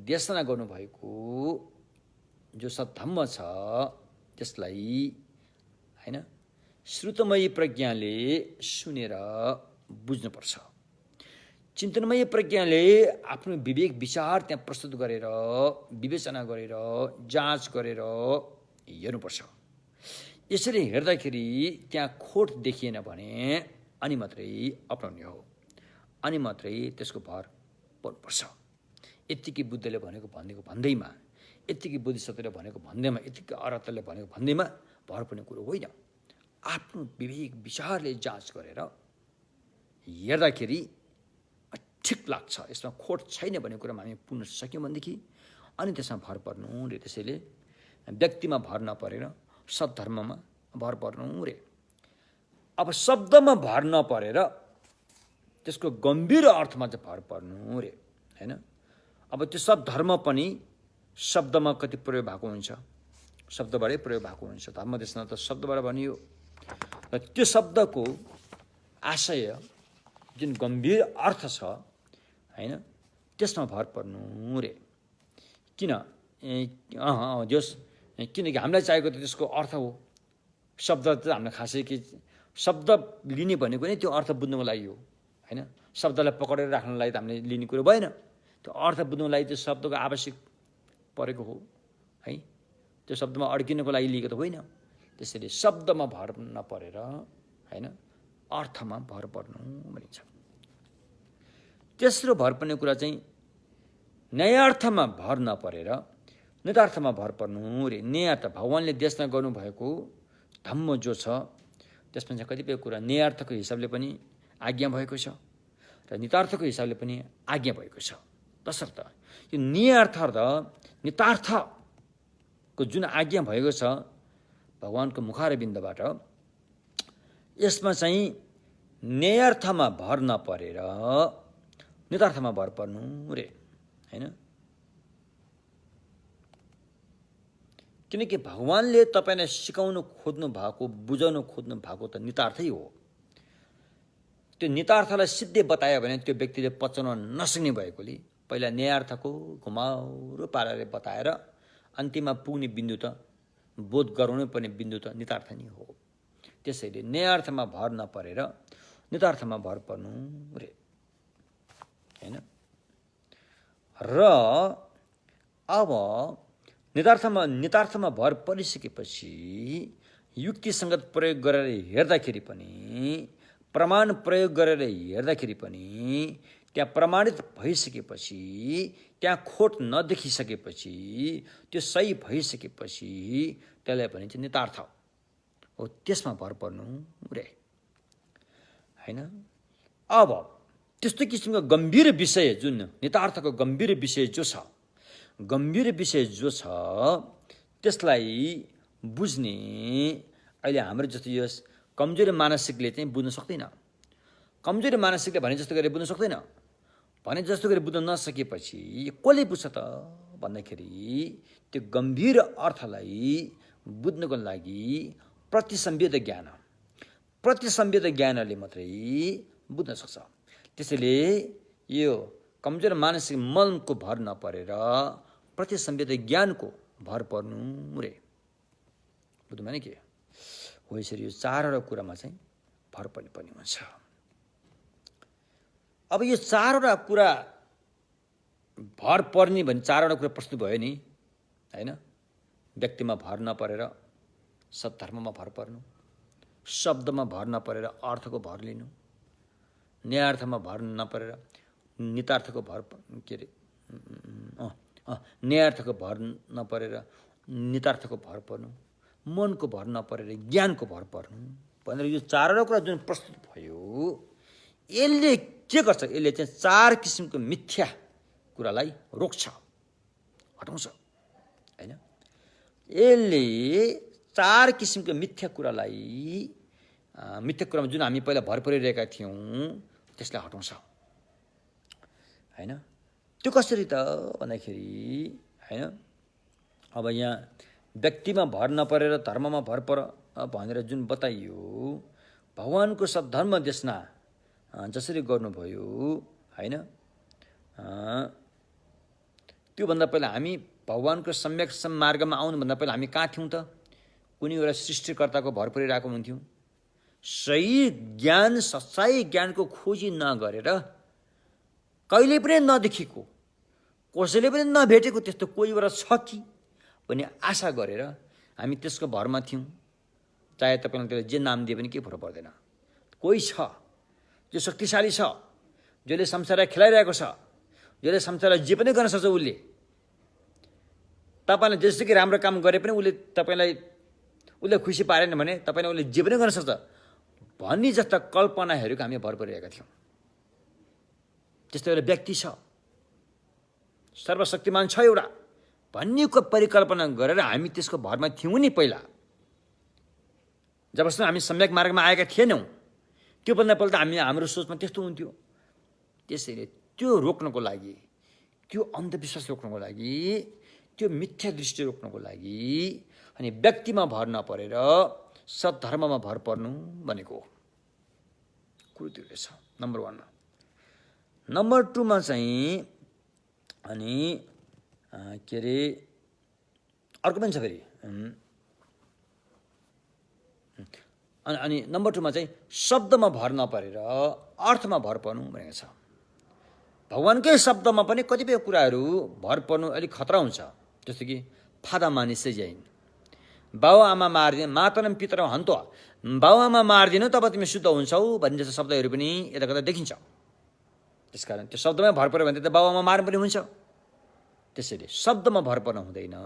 देशना गर्नुभएको जो सद्धम्म छ त्यसलाई होइन श्रुतमयी प्रज्ञाले सुनेर बुझ्नुपर्छ। चिन्तनमयी प्रज्ञाले आफ्नो विवेक विचार त्यहाँ प्रस्तुत गरेर विवेचना गरेर जाँच गरेर हेर्नुपर्छ। यसरी हेर्दाखेरि त्यहाँ खोट देखिएन भने अनि मात्रै अपनाउने हो, अनि मात्रै त्यसको भर पर्नुपर्छ। यत्तिकै बुद्धले भनेको भन्दैमा, यत्तिकै बोधिसत्वले भनेको भन्दैमा, यत्तिकै अरहतले भनेको भन्दैमा भर पर्ने कुरो होइन। आफ्नो विवेक विचारले जाँच गरेर हेर्दाखेरि ठिक लाग्छ, यसमा खोट छैन भन्ने कुरामा हामी पुग्न सक्यौँ भनेदेखि अनि त्यसमा भर पर्नु रे। त्यसैले व्यक्तिमा भर नपरेर सद्धर्ममा भर पर्नु रे। अब शब्दमा भर नपरेर त्यसको गम्भीर अर्थमा चाहिँ भर पर्नु रे होइन। अब त्यो सद्धर्म पनि शब्दमा कति प्रयोग भएको हुन्छ, शब्दबाटै प्रयोग भएको हुन्छ। धर्म देशना त शब्दबाट भनियो र त्यो शब्दको आशय जुन गम्भीर अर्थ छ होइन त्यसमा भर पर्नु रे। किन जस किनकि हामीलाई चाहिएको त त्यसको अर्थ हो। शब्द त हामीलाई खासै के शब्द लिने भनेको नै त्यो अर्थ बुझ्नुको लागि हो होइन। शब्दलाई पकडेर राख्नलाई त हामीले लिने कुरो भएन, त्यो अर्थ बुझ्नुको लागि त्यो शब्दको आवश्यक परेको हो है। त्यो शब्दमा अड्किनको लागि लिएको त होइन। त्यसैले शब्दमा भर नपरेर होइन अर्थमा भर पर्नु भनिन्छ। तेस्रो भर पर्ने कुरा चाहिँ न्यायार्थमा भर नपरेर नितार्थमा भर पर्नु रे। न्यायार्थ भगवानले देशना गर्नुभएको धम्म जो छ त्यसमा चाहिँ कतिपय कुरा न्यायार्थको हिसाबले पनि आज्ञा भएको छ र नितार्थको हिसाबले पनि आज्ञा भएको छ। तसर्थ यो न्यायार्थ र नितार्थको जुन आज्ञा भएको छ भगवानको मुखारविन्दबाट, यसमा चाहिँ न्यायार्थमा भर नपरेर नितार्थमा भर पर्नु रे होइन। किनकि भगवानले तपाईँलाई सिकाउनु खोज्नु भएको, बुझाउनु खोज्नु भएको त नितार्थै हो। त्यो नितार्थलाई सिद्धै बतायो भने त्यो व्यक्तिले पचाउन नसक्ने भएकोले पहिला न्यायार्थको घुमाउरो पाराले बताएर अन्तिममा पुग्ने बिन्दु त बोध गराउनै पर्ने बिन्दु त नितार्थ नै हो। त्यसैले न्यायार्थमा भर नपरेर नितार्थमा भर पर्नु रे होइन। र अब नितार्थमा भर परिसकेपछि युक्तिसङ्गत प्रयोग गरेर हेर्दाखेरि पनि, प्रमाण प्रयोग गरेर हेर्दाखेरि पनि त्यहाँ प्रमाणित भइसकेपछि, त्यहाँ खोट नदेखिसकेपछि, त्यो सही भइसकेपछि त्यसलाई भनिन्छ नितार्थ हो। त्यसमा भर पर्नु रे होइन। अब त्यस्तो किसिमको गम्भीर विषय जुन नितार्थको गम्भीर विषय जो छ, गम्भीर विषय जो छ त्यसलाई बुझ्ने अहिले हाम्रो जस्तो यस कमजोरी मानसिकले चाहिँ बुझ्न सक्दैन। कमजोरी मानसिकले भने जस्तो गरी बुझ्न सक्दैन। भने जस्तो गरी बुझ्न नसकेपछि कसले बुझ्छ त भन्दाखेरि त्यो गम्भीर अर्थलाई बुझ्नको लागि प्रतिसंवेद ज्ञानले मात्रै बुझ्न सक्छ। त्यसैले यो कमजोर मानसिक मनको भर नपरेर प्रतिसंवेद ज्ञानको भर पर्नु रे। बुझ्नु भने के हो? यसरी यो चारवटा कुरामा चाहिँ भर पर्ने हुन्छ। अब यो चारवटा कुरा भर पर्ने भने चारवटा कुरा प्रस्तुत भयो नि होइन। व्यक्तिमा भर नपरेर सद्धर्ममा भर पर्नु, शब्दमा भर नपरेर अर्थको भर लिनु, न्यायार्थमा भर नपरेर नितार्थको भर के अरे न्यायार्थको भर नपरेर नितार्थको भर पर्नु, मनको भर नपरेर ज्ञानको भर पर्नु भनेर यो चारवटा कुरा जुन प्रस्तुत भयो, यसले के गर्छ? यसले चाहिँ चार किसिमको मिथ्या कुरालाई रोक्छ, हटाउँछ होइन। यसले चार किसिमको मिथ्या कुरामा जुन हामी पहिला भर परिरहेका थियौँ त्यसलाई हटाउँछ होइन। त्यो कसरी त भन्दाखेरि होइन, अब यहाँ व्यक्तिमा भर नपरेर धर्ममा भर पर भनेर जुन बताइयो भगवानको सद्धर्म देशना जसरी गर्नुभयो होइन, त्योभन्दा पहिला हामी भगवानको सम्यक मार्गमा आउनुभन्दा पहिला हामी कहाँ थियौँ त? कुनै एउटा सृष्टिकर्ताको भर परिरहेको हुन्थ्यौँ। सही ज्ञान, सच्चाइ ज्ञानको खोजी नगरेर, कहिले पनि नदेखेको, कसैले पनि नभेटेको त्यस्तो कोही एउटा छ कि भन्ने आशा गरेर हामी त्यसको भरमा थियौँ। चाहे तपाईँले त्यसलाई जे नाम दिए पनि केही फरक पर्दैन। कोही छ जो शक्तिशाली छ, जसले संसारलाई खेलाइरहेको छ, जसले संसारलाई जे पनि गर्न सक्छ। तपाईँलाई जेसुकै राम्रो काम गरे पनि उसले खुसी पारेन भने तपाईँले उसले जे पनि गर्न सक्छ भन्ने जस्ता कल्पनाहरूको हामी भर परिरहेका थियौँ। त्यस्तो एउटा व्यक्ति छ, सर्वशक्तिमान छ एउटा भन्नेको परिकल्पना गरेर हामी त्यसको भरमा थियौँ नि पहिला। जबसम्म हामी सम्यक मार्गमा आएका थिएनौँ, त्योभन्दा पहिला त हाम्रो सोचमा त्यस्तो हुन्थ्यो। त्यसैले त्यो रोक्नको लागि, त्यो अन्धविश्वास रोक्नको लागि, त्यो मिथ्या दृष्टि रोक्नको लागि अनि व्यक्तिमा भर नपरेर सद्धर्ममा भर पर्नु भनेको कुरो त्यो रहेछ, नम्बर 1। नम्बर 2मा चाहिँ अनि के अरे अर्को पनि छ फेरि। अनि नम्बर 2मा चाहिँ शब्दमा भर नपरेर अर्थमा भर पर्नु भनेको छ। भगवानकै शब्दमा पनि कतिपय कुराहरू भर पर्नु अलिक खतरा हुन्छ। जस्तो कि फादा मानिसै जैन, बाउ आमा मारिदिनु, मातरम पितरम हन्तो, बाउ आमा मारिदिनु तब तिमी शुद्ध हुन्छौ भन्ने जस्तो शब्दहरू पनि यता कता देखिन्छ। त्यसकारण त्यो शब्दमै भर पऱ्यो भने त बाउ आमा मार्नु पनि हुन्छ। त्यसैले शब्दमा भर पर्न हुँदैन।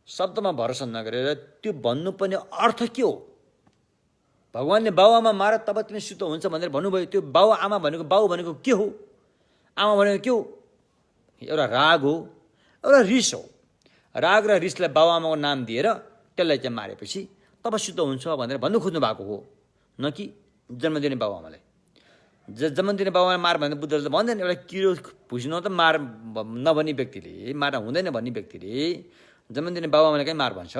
शब्दमा भरोसा नगरेर त्यो भन्नुपर्ने अर्थ के हो? भगवानले बाउ आमा मार तब तिमी शुद्ध हुन्छ भनेर भन्नुभयो। त्यो बाउ आमा भनेको, बाउ भनेको के हो, आमा भनेको के हो? एउटा राग हो, एउटा रिस हो। राग र रिसलाई बाउ आमाको नाम दिएर त्यसलाई चाहिँ मारेपछि तब शुद्ध हुन्छ भनेर भन्नु खोज्नु भएको हो, न कि जन्म दिने बाउ आमालाई। जन्म दिने बाउ आमा मार भने बुद्धले त भन्दैन। एउटा किरो भुस्नु त मार नभन्ने व्यक्तिले, मार हुँदैन भन्ने व्यक्तिले जन्म दिने बाउ आमालाई कहीँ मार भन्छ।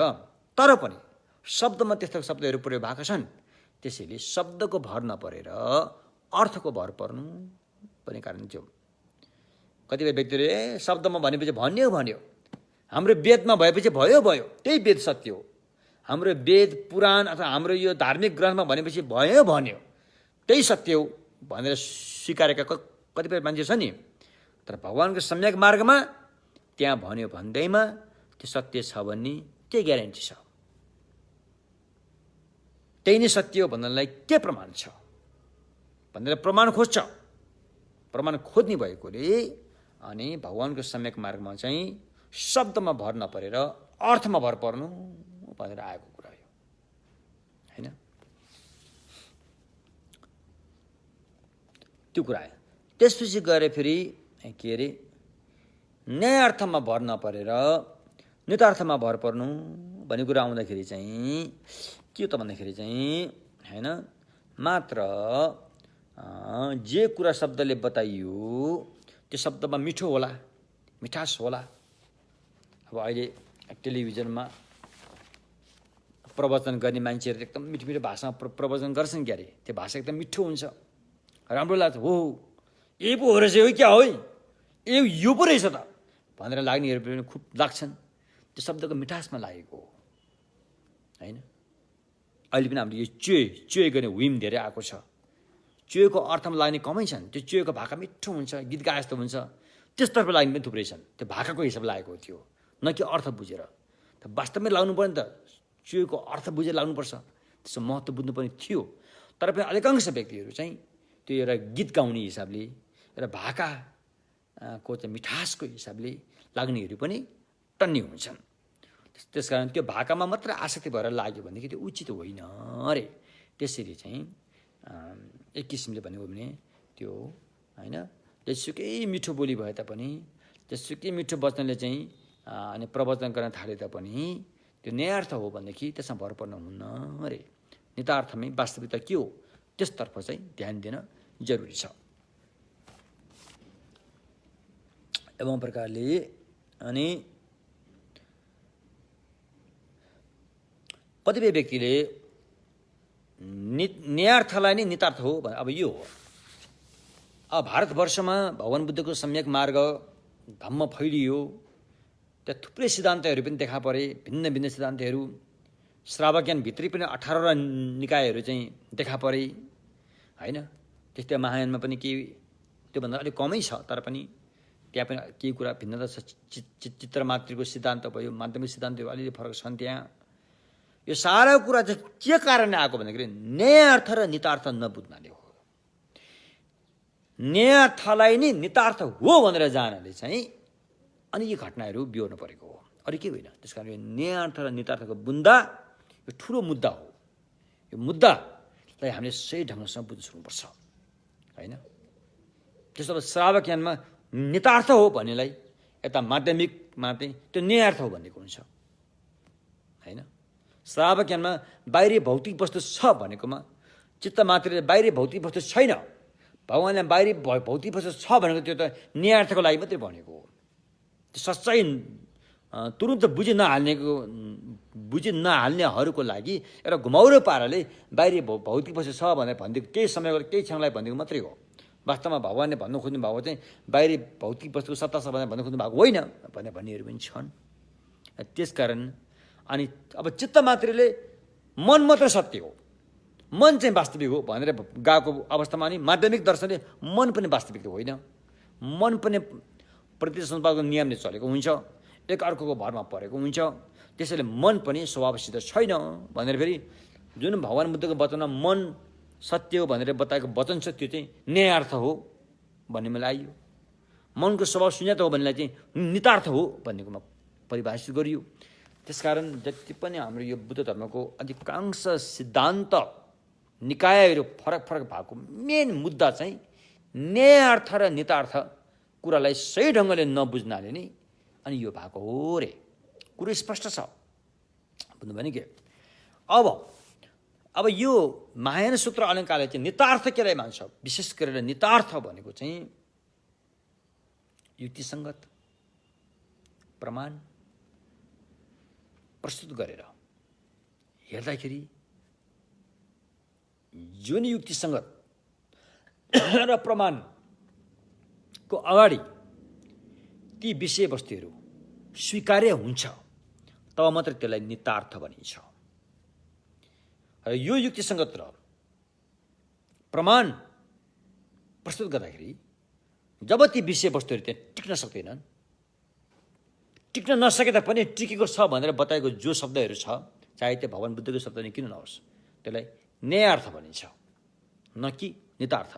तर पनि शब्दमा त्यस्तो शब्दहरू प्रयोग भएका छन्। त्यसैले शब्दको भर नपरेर अर्थको भर पर्नु भन्ने कारण थियो। कतिपय व्यक्तिले शब्दमा भनेपछि भन्यो, हाम्रो वेदमा भएपछि भयो, त्यही वेद सत्य हो। हाम्रो वेद पुराण अथवा हाम्रो यो धार्मिक ग्रन्थमा भनेपछि भन्यो, त्यही सत्य हो भनेर स्वीकारेका कतिपय मान्छे छ नि। तर भगवानको सम्यक मार्गमा त्यहाँ भन्यो भन्दैमा त्यो सत्य छ भन्ने के ग्यारेन्टी छ? त्यही नै सत्य हो भन्नलाई के प्रमाण छ भनेर प्रमाण खोज्छ। प्रमाण खोज्ने भएकोले अनि भगवानको सम्यक मार्गमा चाहिँ शब्दमा भर नपरेर अर्थमा भर पर्नु भनेर आएको कुरा हो, होइन? त्यो कुरा आयो। त्यसपछि गएर फेरि के अरे न्याय अर्थमा भर नपरेर नितार्थमा भर पर्नु भन्ने कुरा आउँदाखेरि चाहिँ के त भन्दाखेरि चाहिँ होइन, मात्र जे कुरा शब्दले बताइयो त्यो शब्दमा मिठो होला, मिठास होला। अब अहिले टेलिभिजनमा प्रवचन गर्ने मान्छेहरू एकदम मिठो मिठो भाषामा प्रवचन गर्छन् क्यारे, त्यो भाषा एकदम मिठो हुन्छ, राम्रो लाग्छ। हो यही पो हो रहेछ, हो क्या हो, यो पो रहेछ त भनेर लाग्नेहरू पनि खुब लाग्छन्। त्यो शब्दको मिठासमा लागेको हो, होइन? अहिले पनि हाम्रो यो चुए गर्ने हुइम धेरै आएको छ। चुएको अर्थमा लाग्ने कमै छन्। त्यो चुएको भाका मिठो हुन्छ, गीत गाए जस्तो हुन्छ, त्यसतर्फ लाग्ने पनि थुप्रै छन्। त्यो भाकाको हिसाब लागेको थियो, न कि अर्थ बुझेर। त वास्तवमै लाग्नु पर्यो नि त, चुएको अर्थ बुझेर लाग्नुपर्छ, त्यसको महत्त्व बुझ्नुपर्ने थियो। तर पनि अधिकांश व्यक्तिहरू चाहिँ त्यो एउटा गीत गाउने हिसाबले, एउटा भाकाको चाहिँ मिठासको हिसाबले लाग्नेहरू पनि टन्नी हुन्छन्। त्यसकारण त्यो भाकामा मात्र आसक्ति भएर लाग्यो भनेदेखि त्यो उचित होइन अरे। त्यसरी चाहिँ एक किसिमले भनेको भने त्यो होइन, जेसुकै मिठो बोली भए तापनि, जेसुकै मिठो वचनले चाहिँ अनि प्रवचन गर्न थाले तापनि त्यो न्यायार्थ हो भनेदेखि त्यसमा भर पर्न हुन्न अरे। नितार्थमै वास्तविकता के हो त्यसतर्फ चाहिँ ध्यान दिन जरुरी छ। एवं प्रकारले अनि कतिपय व्यक्तिले न्यायार्थलाई नै नितार्थ हो भने अब यो हो। अब भारतवर्षमा भगवान बुद्धको सम्यक मार्ग धम्म फैलियो, त्यहाँ थुप्रै सिद्धान्तहरू पनि देखा परे, भिन्न भिन्न सिद्धान्तहरू। श्रावज्ञानभित्रै पनि 18 निकायहरू चाहिँ देखा परे होइन। त्यस्तै महायानमा पनि केही त्योभन्दा अलिक कमै छ, तर पनि त्यहाँ पनि केही कुरा भिन्नता छ। चित्रमात्रीको सिद्धान्त भयो, माध्यमिक सिद्धान्तहरू अलिअलि फरक छन् त्यहाँ। यो सारा कुरा चाहिँ के कारणले आएको भन्दाखेरि न्यायार्थ र नितार्थ नबुझ्नाले हो। न्यायार्थलाई नै नितार्थ हो भनेर जानले चाहिँ अनि यी घटनाहरू बिहोर्नु परेको हो, अरू के होइन। त्यस कारण यो न्यायार्थ र नितार्थको बुन्दा यो ठुलो मुद्दा हो। यो मुद्दालाई हामीले सही ढङ्गसँग बुझ्न सक्नुपर्छ होइन। त्यसो भए श्रावज्ञानमा नितार्थ हो भन्नेलाई यता माध्यमिकमा चाहिँ त्यो न्यायार्थ हो भन्नेको हुन्छ होइन। श्रावज्ञानमा बाहिरी भौतिक वस्तु छ भनेकोमा चित्त मात्रै बाहिरी भौतिक वस्तु छैन, भगवान्ले बाहिरी भौतिक वस्तु छ भनेको त्यो त न्यायार्थको लागि मात्रै भनेको हो। त्यो सच्चाइ तुरुन्त बुझि नहाल्नेहरूको लागि एउटा घुमाउरो पाराले बाहिरी भौतिक वस्तु छ भनेर भनिदिएको, केही समयको केही क्षणलाई भनिदिएको मात्रै हो। वास्तवमा भगवान्ले भन्नु खोज्नु भएको चाहिँ बाहिरी भौतिक वस्तुको सत्ता छ भनेर भन्नु खोज्नु भएको होइन भन्नेहरू पनि छन्। त्यसकारण अनि अब चित्त मात्रै मन मात्र सत्य हो, मन चाहिँ वास्तविक हो भनेर गएको अवस्थामा अनि माध्यमिक दर्शनले मन पनि वास्तविक होइन, मन पनि प्रतिसंवादको नियमले चलेको हुन्छ, एक अर्कोको भरमा परेको हुन्छ। त्यसैले मन पनि स्वभावसिद्ध छैन भनेर फेरि जुन भगवान बुद्धको वचनमा मन सत्य हो भनेर बताएको वचन छ त्यो चाहिँ न्यायार्थ हो भन्ने मलाई आइयो। मनको स्वभाव शून्यता हो भन्नेलाई चाहिँ नितार्थ हो भन्नेकोमा परिभाषित गरियो। त्यसकारण जति पनि हाम्रो यो बुद्ध धर्मको अधिकांश सिद्धान्त निकायहरू फरक फरक भएको मेन मुद्दा चाहिँ न्यायार्थ र नितार्थ कुरालाई सही ढङ्गले नबुझ्नाले नै अनि यो भएको हो रे। कुरो स्पष्ट छ, बुझ्नु भने के। अब यो महायान सूत्र अलङ्कारले चाहिँ नितार्थ केलाई मान्छ, विशेष गरेर नितार्थ भनेको चाहिँ युक्तिसङ्गत प्रमाण प्रस्तुत गरेर हेर्दाखेरि जुन युक्तिसङ्गत र प्रमाणको अगाडि ती विषयवस्तुहरू स्वीकार्य हुन्छ तब मात्र त्यसलाई नितार्थ भनिन्छ। र यो युक्तिसङ्गत र प्रमाण प्रस्तुत गर्दाखेरि जब ती विषयवस्तुहरू त्यहाँ टिक्न सक्दैनन्, टिक्न नसके तापनि टिकेको छ भनेर बताएको जो शब्दहरू छ, चाहे त्यो भगवान बुद्धको शब्द नै किन नहोस्, त्यसलाई न्यायार्थ भनिन्छ, न कि नितार्थ।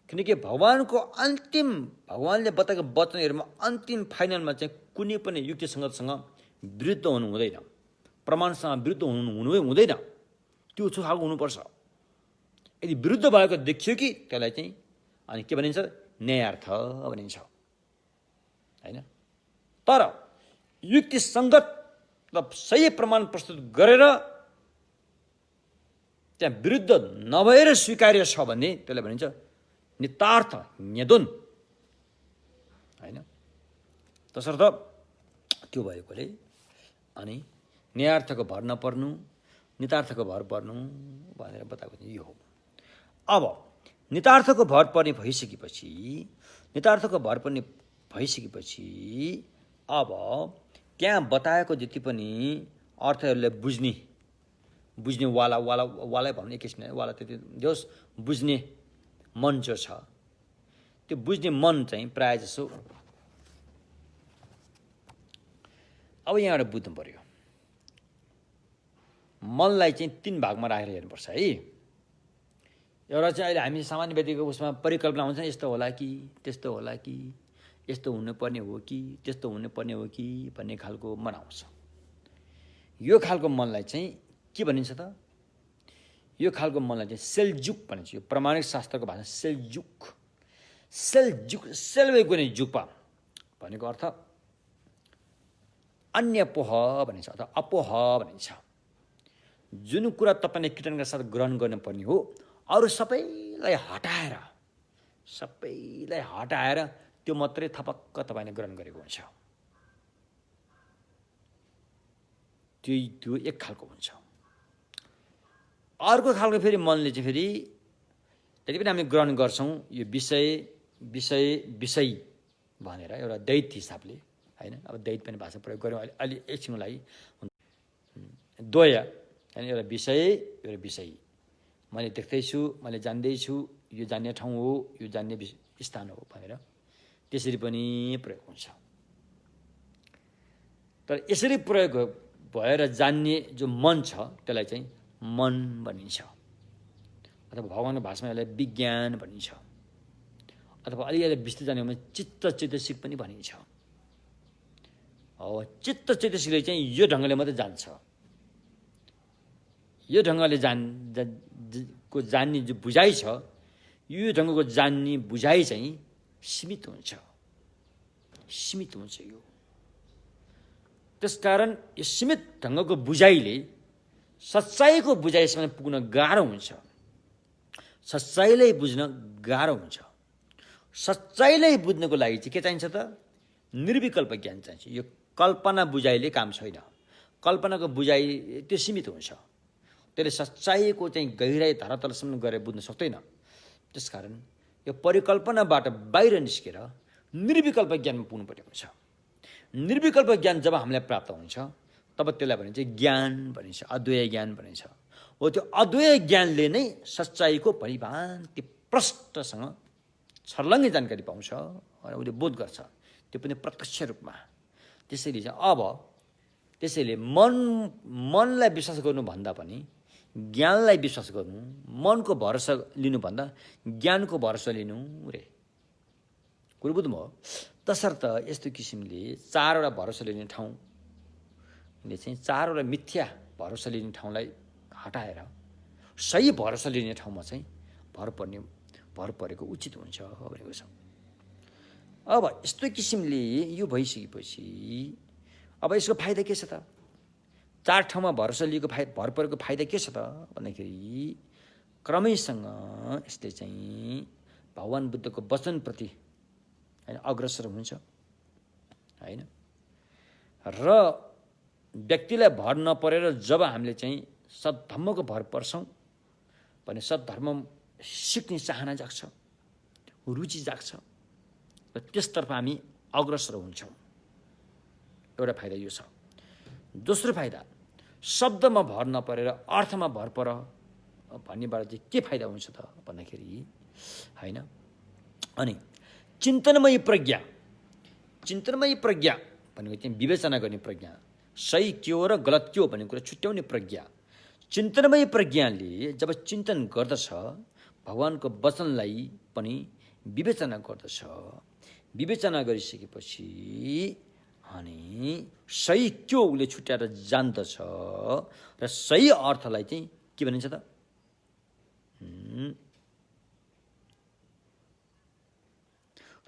किनकि भगवानले बताएको वचनहरूमा अन्तिम फाइनलमा चाहिँ कुनै पनि युक्तिसङ्गतसँग विरुद्ध हुनु हुँदैन, प्रमाणसँग विरुद्ध हुनु हुँदैन, त्यो खालको हुनुपर्छ। यदि विरुद्ध भएको देखियो कि त्यसलाई चाहिँ अनि के भनिन्छ, न्यायार्थ भनिन्छ होइन। तर युक्तिसङ्गत र सही प्रमाण प्रस्तुत गरेर त्यहाँ विरुद्ध नभएर स्वीकार्य छ भने त्यसलाई भनिन्छ नितार्थ न्यदुन होइन। तसर्थ त्यो भएकोले अनि न्यायार्थको भर नपर्नु, नितार्थको भर पर्नु भनेर बताएको चाहिँ यो हो। अब नितार्थको भर पर्ने भइसकेपछि अब त्यहाँ बताएको जति पनि अर्थहरूलाई बुझ्ने वाला भन्ने एक किसिमले वाला त्यति जोस् बुझ्ने मन जो छ, त्यो बुझ्ने मन चाहिँ प्रायः जसो अब यहाँबाट बुझ्नु पर्यो। मनलाई चाहिँ 3 भागमा राखेर हेर्नुपर्छ है। एउटा चाहिँ अहिले हामी सामान्य व्यक्तिको उसमा परिकल्पना हुन्छ, यस्तो होला कि त्यस्तो होला कि, यस्तो हुनुपर्ने हो कि त्यस्तो हुनुपर्ने हो कि भन्ने खालको मन आउँछ। यो खालको मनलाई चाहिँ के भनिन्छ त, यो खालको मनलाई चाहिँ सेलजुक भनिन्छ। यो प्रमाणिक शास्त्रको भाषा सेल्वेको नै जुक्पा भनेको अर्थ अन्य पोह भनिन्छ अथवा अपोह भनिन्छ। जुन कुरा तपाईँले कीर्तनका साथ ग्रहण गर्नुपर्ने हो, अरू सबैलाई हटाएर त्यो मात्रै थपक्क तपाईँले ग्रहण गरेको हुन्छ। त्यो एक खालको हुन्छ। अर्को खालको फेरि मनले चाहिँ फेरि जति पनि हामी ग्रहण गर्छौँ यो विषय विषय विषय भनेर एउटा दैत हिसाबले होइन। अब दैत पनि भाषा प्रयोग गऱ्यौँ अलि एकछिनको लागि द्वय होइन, एउटा विषय एउटा विषय। मैले देख्दैछु, मैले जान्दैछु, यो जान्ने ठाउँ हो, यो जान्ने स्थान हो भनेर त्यसरी पनि प्रयोग हुन्छ। तर यसरी प्रयोग भएर जान्ने जो मन छ त्यसलाई चाहिँ मन भनिन्छ, अथवा भगवानको भाषामा यसलाई विज्ञान भनिन्छ, अथवा अलिकति विस्तृत जाने भने चित्त चैतसिक पनि भनिन्छ। हो, चित्त चैतसिकले चाहिँ यो ढङ्गले मात्रै जान्छ, यो ढङ्गले को जान्ने जो बुझाइ छ, यो ढङ्गको जान्ने बुझाइ चाहिँ सीमित हुन्छ, सीमित हुन्छ यो। त्यसकारण यो सीमित ढङ्गको बुझाइले सच्चाइको बुझाइसम्म पुग्न गाह्रो हुन्छ, सच्चाइलाई बुझ्न गाह्रो हुन्छ। सच्चाइलाई बुझ्नको लागि चाहिँ के चाहिन्छ त? निर्विकल्प ज्ञान चाहिन्छ। यो कल्पना बुझाइले काम छैन, कल्पनाको बुझाइ त्यो सीमित हुन्छ, त्यसले सच्चाइको चाहिँ गहिराई धरातलसम्म गएर बुझ्न सक्दैन। त्यसकारण यो परिकल्पनाबाट बाहिर निस्केर निर्विकल्प ज्ञानमा पुग्नु परेको छ। निर्विकल्प ज्ञान जब हामीलाई प्राप्त हुन्छ तब त्यसलाई भनिन्छ ज्ञान भनिन्छ, अद्वैय ज्ञान भनिन्छ। हो, त्यो अद्वैय ज्ञानले नै सच्चाइको परिभान्ति प्रष्टसँग छर्लङ्गै जानकारी पाउँछ र उसले बोध गर्छ, त्यो पनि प्रत्यक्ष रूपमा। त्यसैले चाहिँ अब त्यसैले मनलाई विश्वास गर्नुभन्दा पनि ज्ञानलाई विश्वास गर्नु, मनको भरोसा लिनुभन्दा ज्ञानको भरोसा लिनु रे। कुरो बुझ्नुभयो? तसर्थ यस्तो किसिमले चारवटा भरोसा लिने ठाउँले चाहिँ चारवटा मिथ्या भरोसा लिने ठाउँलाई हटाएर सही भरोसा लिने ठाउँमा चाहिँ भर परेको उचित हुन्छ भनेको छ। अब यस्तो किसिमले यो भइसकेपछि अब यसको फाइदा के छ त? चार ठाउँमा भरोसा लिएको भर परेको फाइदा के छ त भन्दाखेरि क्रमैसँग यसले चाहिँ भगवान बुद्धको वचनप्रति होइन अग्रसर हुन्छ होइन। र व्यक्तिलाई भर नपरेर जब हामीले चाहिँ सद्धर्मको भर पर्छौँ भने सद्धर्म सिक्ने चाहना जाग्छ, रुचि जाग्छ र त्यसतर्फ हामी अग्रसर हुन्छौँ। एउटा फाइदा यो छ। दोस्रो फाइदा, शब्दमा भर नपरेर अर्थमा भर पर भन्नेबाट चाहिँ के फाइदा हुन्छ त भन्दाखेरि होइन, अनि चिन्तनमयी प्रज्ञा भनेको चाहिँ विवेचना गर्ने प्रज्ञा, सही के हो र गलत के हो भन्ने कुरा छुट्याउने प्रज्ञा। चिन्तनमयी प्रज्ञाले जब चिन्तन गर्दछ भगवानको वचनलाई पनि विवेचना गर्दछ, विवेचना गरिसकेपछि अनि सही के हो उसले छुट्याएर जान्दछ र सही अर्थलाई चाहिँ के भनिन्छ त?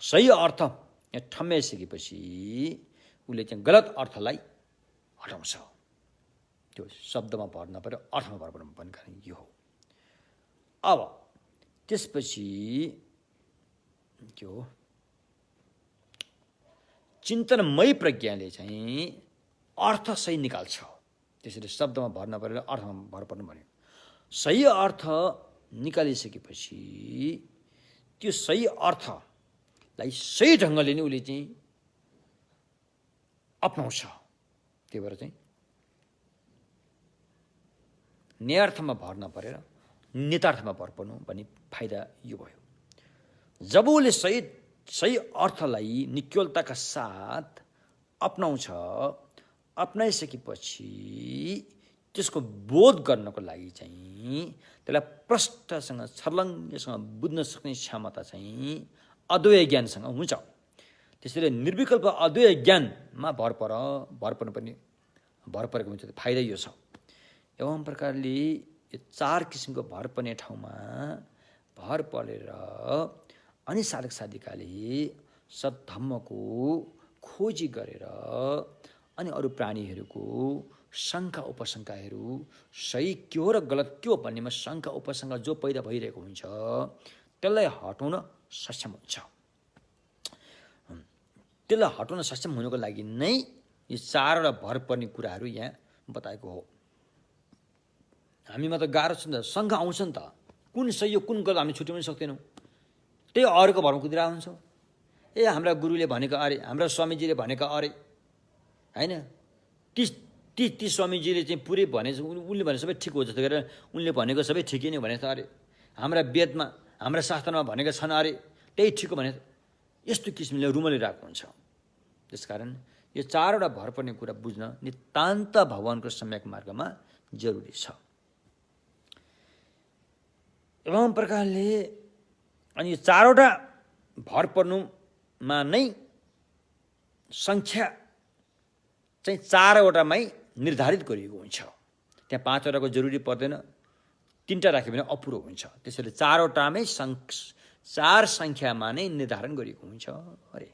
सही अर्थ यहाँ ठम्याइसकेपछि उसले चाहिँ गलत अर्थलाई हटाउँछ। त्यो शब्दमा भर नपऱ्यो अर्थमा भर पर्नु भन्ने कारण यो हो। अब त्यसपछि के हो? चिन्तनमयी प्रज्ञाले चाहिँ अर्थ सही निकाल्छ। त्यसरी शब्दमा भर नपरेर अर्थमा भर पर्नु भन्यो। सही अर्थ निकालिसकेपछि त्यो सही अर्थलाई सही ढङ्गले नै उसले चाहिँ अपनाउँछ। त्यही भएर चाहिँ न्यायार्थमा भर नपरेर नेतार्थमा भर पर्नु भन्ने फाइदा यो भयो। जब उसले सही अर्थलाई निश्चलताका साथ अपनाउँछ, अपनाइसकेपछि त्यसको बोध गर्नको लागि चाहिँ त्यसलाई प्रष्टसँग छर्लङ्गसँग बुझ्न सक्ने क्षमता चाहिँ अद्वैय ज्ञानसँग हुन्छ। त्यसैले निर्विकल्प अद्वैय ज्ञानमा भर परेको हुन्छ। फाइदा यो छ। एवं प्रकारले यो चार किसिमको भर पर्ने ठाउँमा भर परेर अनि साधक साधिकाले सद्धम्मको खोजी गरेर अनि अरू प्राणीहरूको शङ्का उपशङ्काहरू सही के हो र गलत के हो भन्नेमा शङ्का उपशङ्का जो पैदा भइरहेको हुन्छ त्यसलाई हटाउन सक्षम हुन्छ। त्यसलाई हटाउन सक्षम हुनुको लागि नै यो चारवटा भर पर्ने कुराहरू यहाँ बताएको हो। हामीमा त गाह्रो छ नि त, शङ्का आउँछ नि त, कुन सही हो कुन गलत हामी छुट्याउन सक्दैनौँ। त्यही अरूको भरमा कुदिरहेको हुन्छौँ। ए हाम्रा गुरुले भनेको अरे, हाम्रा स्वामीजीले भनेको अरे, होइन, ती स्वामीजीले चाहिँ पुरै भनेछ, उनले भने सबै ठिक हो जस्तो गरेर उनले भनेको सबै ठिकै नै भनेछ अरे, हाम्रा वेदमा हाम्रा शास्त्रमा भनेका छन् अरे, त्यही ठिक हो भने यस्तो किसिमले रुमलिरहेको हुन्छ। त्यसकारण यो चारवटा भर पर्ने कुरा बुझ्न नितान्त भगवानको सम्यक मार्गमा जरुरी छ। एवं प्रकारले अनि यो चारवटा भर पर्नुमा नै सङ्ख्या चाहिँ चारवटामै निर्धारित गरिएको हुन्छ। त्यहाँ पाँचवटाको जरुरी पर्दैन, तीनटा राख्यो भने अपुरो हुन्छ। त्यसैले चारवटामै चार सङ्ख्यामा नै निर्धारण गरिएको हुन्छ अरे।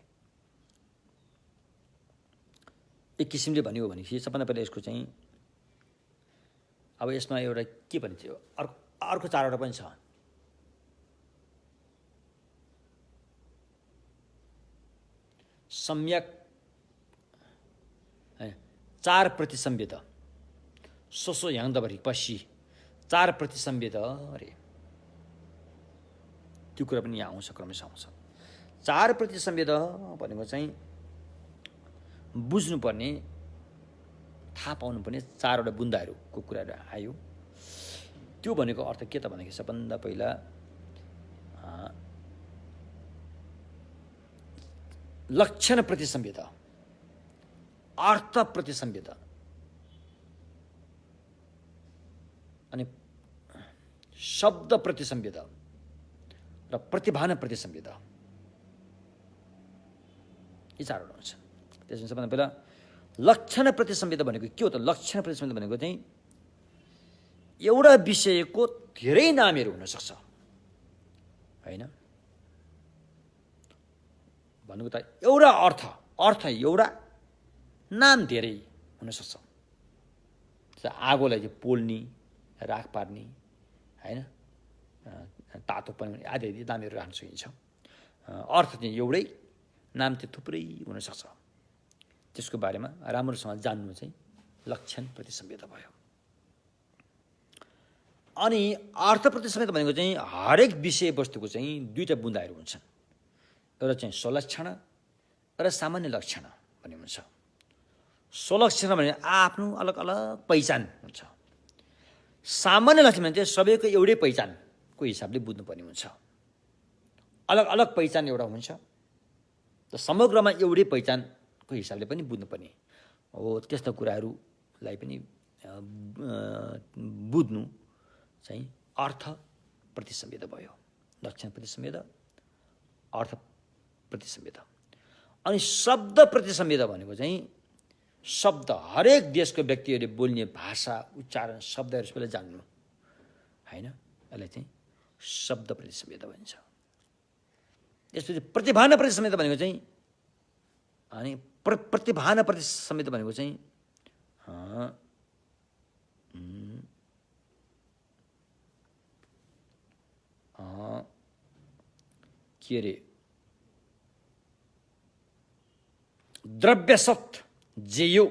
एक किसिमले भन्यो भनेपछि सबभन्दा पहिला यसको चाहिँ अब यसमा एउटा के भनिन्छ, अर्को चारवटा पनि छ। सम्यक चार प्रतिसंवेद सोसो याङदभरि पछि चार प्रतिसंवेद अरे, त्यो कुरा पनि यहाँ आउँछ, क्रमशः आउँछ। चार प्रतिसंवेद भनेको चाहिँ बुझ्नुपर्ने, थाहा पाउनुपर्ने चारवटा बुन्दाहरूको कुराहरू आयो। त्यो भनेको अर्थ के त भन्दाखेरि सबभन्दा पहिला लक्षण प्रतिसंवेद, अर्थ प्रतिसंवेद अनि शब्द प्रतिसंवेद र प्रतिभान प्रतिसंवेद, यी चारवटा हुन्छ। त्यसमा सबभन्दा पहिला लक्षण प्रतिसंवेद भनेको के हो त? लक्षण प्रतिसंवेद भनेको चाहिँ एउटा विषयको धेरै नामहरू हुन सक्छ, होइन? भन्नुको त एउटा अर्थ एउटा, नाम धेरै हुन सक्छ। आगोलाई चाहिँ पोल्ने, राख पार्ने, होइन, तातो पनि आदि आदि नामहरू राख्न सकिन्छ। अर्थ चाहिँ एउटै, नाम चाहिँ थुप्रै हुन सक्छ। त्यसको बारेमा राम्रोसँग जान्नु चाहिँ लक्षण प्रतिसंवेद भयो। अनि अर्थ प्रतिसंवेद भनेको चाहिँ हरेक विषयवस्तुको चाहिँ दुईटा बुन्दाहरू हुन्छन्। एउटा चाहिँ स्वलक्षण र सामान्य लक्षण भन्ने हुन्छ। स्वलक्षण भने आफ्नो अलग अलग पहिचान हुन्छ। सामान्य लक्षण भने चाहिँ सबैको एउटै पहिचानको हिसाबले बुझ्नुपर्ने हुन्छ। अलग अलग पहिचान एउटा हुन्छ, त समग्रमा एउटै पहिचानको हिसाबले पनि बुझ्नुपर्ने हो। त्यस्ता कुराहरूलाई पनि बुझ्नु चाहिँ अर्थ प्रतिसंवेद भयो। लक्षण प्रतिसंवेद, अर्थ प्रतिसंवेद। अनि शब्द प्रतिसंवेद भनेको चाहिँ शब्द, हरेक देशको व्यक्तिहरूले बोल्ने भाषा, उच्चारण, शब्दहरू सबैलाई जान्नु, होइन? यसलाई चाहिँ शब्द प्रतिसंवेद भनिन्छ। त्यसपछि प्रतिभान प्रतिसंवेद भनेको चाहिँ अनि प्रतिभान प्रतिसंवेद भनेको चाहिँ के अरे, द्रव्यसत् जेयो,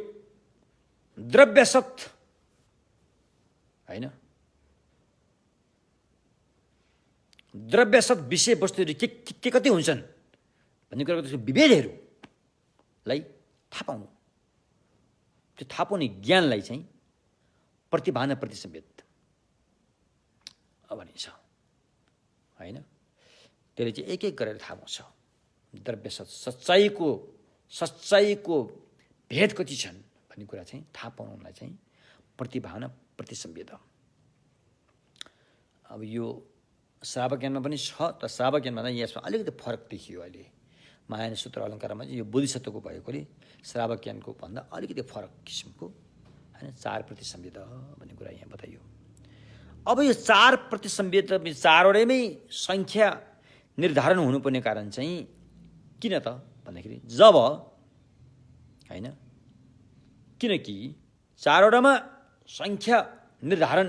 द्रव्यसत्, होइन, द्रव्यसत् विषयवस्तुहरू के कति हुन्छन् भन्ने कुराको त्यसको विभेदहरूलाई थाहा पाउनु, त्यो थाहा पाउने ज्ञानलाई चाहिँ प्रतिभान प्रतिसंवेद भनिन्छ, होइन? त्यसले चाहिँ एक एक गरेर थाहा पाउँछ। द्रव्यसत्, सच्चाइको भेद कति छन् भन्ने कुरा चाहिँ थाहा पाउनुलाई चाहिँ प्रतिभान प्रतिसंवेद। अब यो श्रावक ज्ञानमा पनि छ, तर श्रावक ज्ञानमा चाहिँ यसमा अलिकति फरक देखियो अहिले। महायान सूत्र अलङ्कारमा चाहिँ यो बोधिसत्वको भएकोले श्रावक ज्ञानको भन्दा अलिकति फरक किसिमको, होइन, चार प्रतिसंवेद भन्ने कुरा यहाँ बताइयो। अब यो चार प्रतिसंवेद चारवटैमै सङ्ख्या निर्धारण हुनुपर्ने कारण चाहिँ किन त भन्दाखेरि जब, होइन, किनकि चारवटामा सङ्ख्या निर्धारण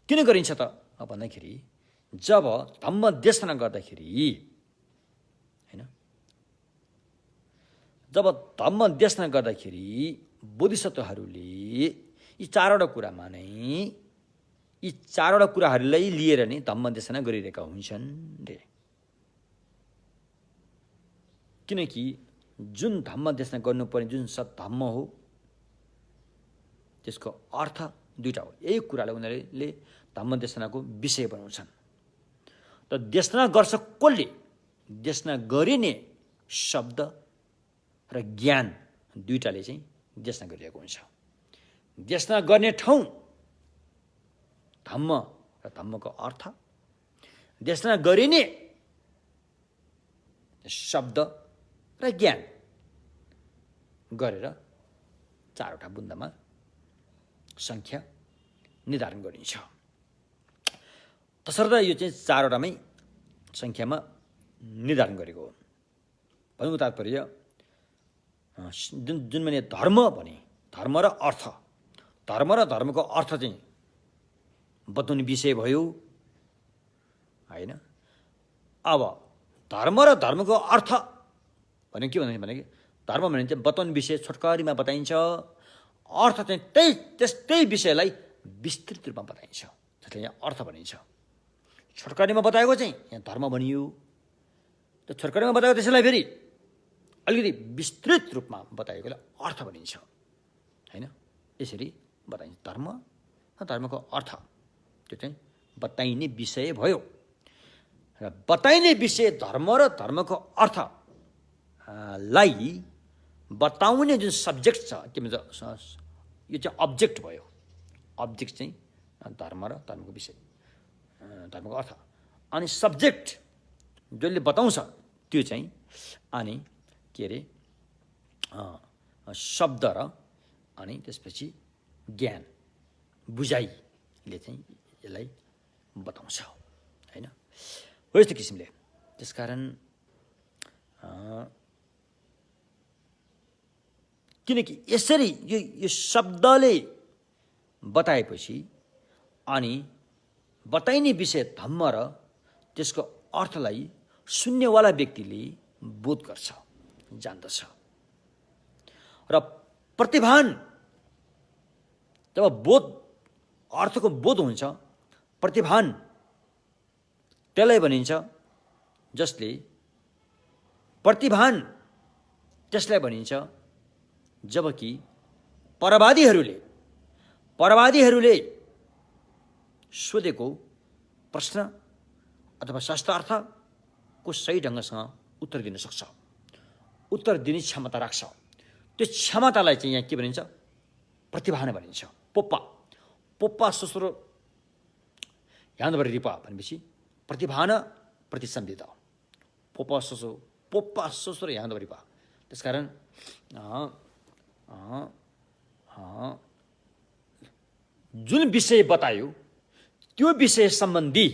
किन गरिन्छ त भन्दाखेरि जब धम्म देशना गर्दाखेरि, होइन, जब धम्म देशना गर्दाखेरि बोधिसत्वहरूले यी चारवटा कुरामा नै यी चारवटा कुराहरूलाई लिएर नै धम्म देशना गरिरहेका हुन्छन् रे। किनकि जुन धम्म देशना गर्नुपर्ने जुन सद्धम्म हो त्यसको अर्थ दुईटा हो। यही कुरालाई उनीहरूले धम्म देशनाको विषय बनाउँछन्। त देशना गर्छ कसले? देशना गरिने शब्द र ज्ञान दुईटाले चाहिँ देशना गरिएको हुन्छ। देशना गर्ने ठाउँ धम्म र धम्मको अर्थ, देशना गरिने शब्द र ज्ञान गरेर चारवटा बुन्दामा सङ्ख्या निर्धारण गरिन्छ। तसर्थ यो चाहिँ चारवटामै सङ्ख्यामा निर्धारण गरेको हो। भन्नुको तात्पर्य जुन मैले धर्म भने, धर्म र अर्थ, धर्म र धर्मको अर्थ चाहिँ बताउने विषय भयो होइन। अब धर्म र धर्मको अर्थ भने के भने धर्म भने चाहिँ बताउने विषय छोटकरीमा बताइन्छ, अर्थ चाहिँ त्यस्तै विषयलाई विस्तृत रूपमा बताइन्छ, जसले यहाँ अर्थ भनिन्छ। छोटकरीमा बताएको चाहिँ यहाँ धर्म भनियो, त छोटकरीमा बताएको त्यसैलाई फेरि अलिकति विस्तृत रूपमा बताएकोलाई अर्थ भनिन्छ होइन। यसरी बताइन्छ धर्म र धर्मको अर्थ, त्यो चाहिँ बताइने विषय भयो। र बताइने विषय धर्म र धर्मको अर्थ लाई बताउने जुन सब्जेक्ट छ के भन्छ, यो चाहिँ अब्जेक्ट भयो। अब्जेक्ट चाहिँ धर्म र धर्मको विषय, धर्मको अर्थ, अनि सब्जेक्ट जसले बताउँछ त्यो चाहिँ अनि के अरे शब्द र अनि त्यसपछि ज्ञान बुझाइले चाहिँ यसलाई बताउँछ होइन। हो यस्तो किसिमले। त्यसकारण किनकि यसरी यो शब्दले बताएपछि अनि बताइने विषय धम्म र त्यसको अर्थलाई सुन्नेवाला व्यक्तिले बोध गर्छ, जान्दछ। र प्रतिभान जब बोध अर्थको बोध हुन्छ, प्रतिभान त्यसलाई भनिन्छ, जसले प्रतिभान त्यसलाई भनिन्छ जबकि परवादीहरूले सोधेको प्रश्न अथवा शास्त्रार्थको सही ढङ्गसँग उत्तर दिन सक्छ, उत्तर दिने क्षमता राख्छ। त्यो क्षमतालाई चाहिँ यहाँ के भनिन्छ? प्रतिभान भनिन्छ। पोप्पा ससुरो यान्दभरि रिपा भनेपछि प्रतिभान प्रतिसन्धित पोप्पा ससुरो यान्दभरि रिपा। त्यसकारण जुन विषय बतायो त्यो विषय सम्बन्धी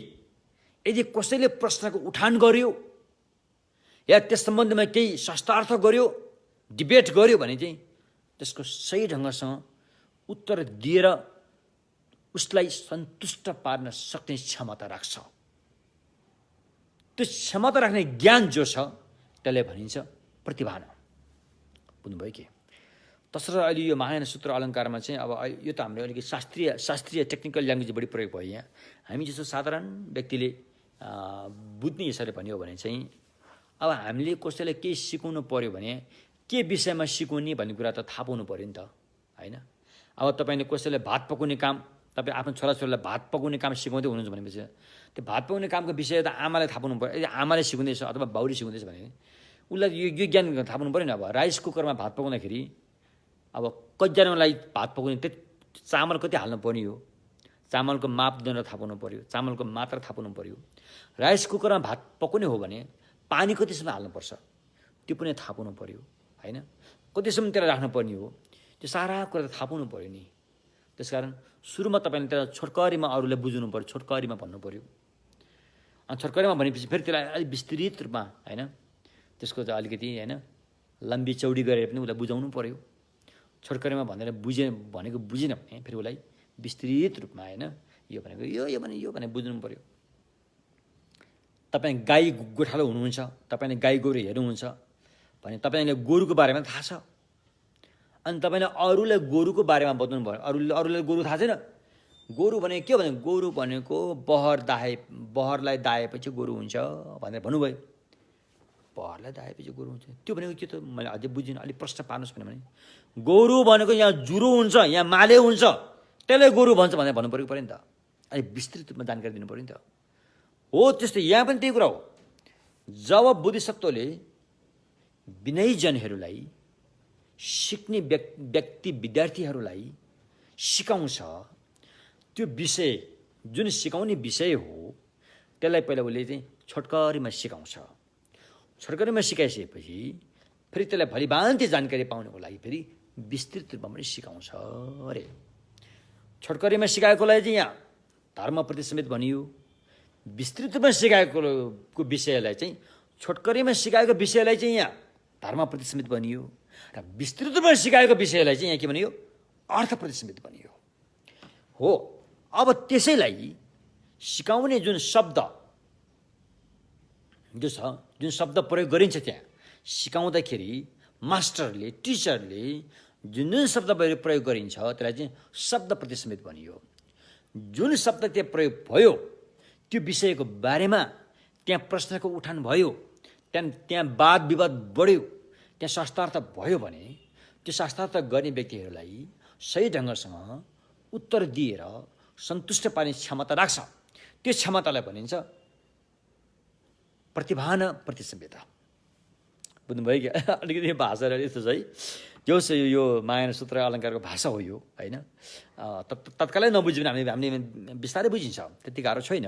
यदि कसैले प्रश्नको उठान गर्यो या त्यस सम्बन्धमा केही शास्त्रार्थ गर्यो, डिबेट गर्यो भने चाहिँ त्यसको सही ढङ्गसँग उत्तर दिएर उसलाई सन्तुष्ट पार्न सक्ने क्षमता राख्छ। त्यो क्षमता राख्ने ज्ञान जो छ त्यसलाई भनिन्छ प्रतिभान। बुझ्नुभयो कि? तसर्थ अहिले यो महायान सूत्र अलङ्कारमा चाहिँ अब यो त हाम्रो अलिकति शास्त्रीय टेक्निकल ल्याङ्ग्वेज बढी प्रयोग भयो यहाँ। हामी जस्तो साधारण व्यक्तिले बुझ्ने हिसाबले भन्यो भने चाहिँ अब हामीले कसैलाई केही सिकाउनु पर्यो भने के विषयमा सिकाउने भन्ने कुरा त थाहा पाउनु पर्यो नि त होइन। अब तपाईँले कसैलाई भात पकाउने काम, तपाईँ आफ्नो छोराछोरीलाई भात पकाउने काम सिकाउँदै हुनुहुन्छ भनेपछि त्यो भात पकाउने कामको विषय त आमालाई थाहा पाउनु पऱ्यो। यदि आमाले सिकाउँदैछ अथवा बाउले सिकाउँदैछ भने उसलाई यो ज्ञान थाहा पाउनु पऱ्यो नि। अब राइस कुकरमा भात पकाउँदाखेरि अब कतिजनालाई भात पकाउने त्यति चामल कति हाल्नु पर्ने हो, चामलको मापदण्ड थाहा पाउनु पऱ्यो, चामलको मात्रा थाहा पाउनु पऱ्यो। राइस कुकरमा भात पकाउने हो भने पानी कतिसम्म हाल्नुपर्छ त्यो पनि थाहा पाउनु पऱ्यो होइन। कतिसम्म त्यसलाई राख्नुपर्ने हो त्यो सारा कुरा त थाहा पाउनु पऱ्यो नि। त्यसकारण सुरुमा तपाईँले त्यसलाई छोटकरीमा अरूलाई बुझाउनु पऱ्यो, छोटकरीमा भन्नु पऱ्यो। अनि छोटकरीमा भनेपछि फेरि त्यसलाई अलिक विस्तृत रूपमा होइन, त्यसको चाहिँ अलिकति होइन लम्बी चौडी गरेर पनि उसलाई बुझाउनु पऱ्यो। छोटकरीमा भनेर भनेको बुझेन भने फेरि उसलाई विस्तृत रूपमा होइन यो भनेको यो भनेर बुझ्नु पऱ्यो। तपाईँ गाई गोठालो हुनुहुन्छ, तपाईँले गाई गोरु हेर्नुहुन्छ भने तपाईँले गोरुको बारेमा थाहा छ, अनि तपाईँले अरूलाई गोरुको बारेमा बताउनु भयो। अरूलाई गोरु थाहा छैन गोरु भने के भने गोरु भनेको बहरलाई दाएपछि गोरु हुन्छ भनेर भन्नुभयो। बहरलाई दाएपछि गोरु हुन्छ त्यो भनेको के त मैले अझै बुझिनँ, अलिक प्रश्न पार्नुहोस् भने गोरु भनेको यहाँ जुरो हुन्छ, यहाँ माले हुन्छ, त्यसलाई गोरु भन्छ भनेर भन्नु पऱ्यो नि त। अलिक विस्तृत रूपमा जानकारी दिनु पऱ्यो नि त। हो त्यस्तै यहाँ पनि त्यही कुरा हो। जब बोधिसत्वले विनयीजनहरूलाई, सिक्ने व्यक्ति विद्यार्थीहरूलाई सिकाउँछ, त्यो विषय जुन सिकाउने विषय हो त्यसलाई पहिला उसले चाहिँ छोटकरीमा सिकाउँछ। छोटकरीमा सिकाइसकेपछि फेरि त्यसलाई भलिभान्ति जानकारी पाउनको लागि फेरि विस्तृत रूपमा पनि सिकाउँछ अरे। छोटकरीमा सिकाएकोलाई चाहिँ यहाँ धर्म प्रतिसम्बित भनियो, विस्तृत रूपमा सिकाएको विषयलाई चाहिँ छोटकरीमा सिकाएको विषयलाई चाहिँ यहाँ धर्म प्रतिसम्बित भनियो र विस्तृत रूपमा सिकाएको विषयलाई चाहिँ यहाँ के भनियो अर्थ प्रतिसम्बित भनियो। हो अब त्यसैलाई सिकाउने जुन शब्द जो छ, जुन शब्द प्रयोग गरिन्छ त्यहाँ सिकाउँदाखेरि मास्टरले, टिचरले जुन जुन शब्द प्रयोग गरिन्छ त्यसलाई चाहिँ शब्द प्रतिसम्बित भनियो। जुन शब्द त्यहाँ प्रयोग भयो त्यो विषयको बारेमा त्यहाँ प्रश्नको उठान भयो, त्यहाँ वाद विवाद बढ्यो, त्यहाँ शास्त्रार्थ भयो भने त्यो शास्त्रार्थ गर्ने व्यक्तिहरूलाई सही ढङ्गसँग उत्तर दिएर सन्तुष्ट पार्ने क्षमता राख्छ। त्यो क्षमतालाई भनिन्छ प्रतिभान प्रतिसम्बिता। बुझ्नुभयो क्या? अलिकति भाषा यस्तो छ है, जो यो माया सूत्र अलङ्कारको भाषा हो यो, होइन? तत्कालै नबुझ्यो भने हामीले बिस्तारै बुझिन्छ, त्यति गाह्रो छैन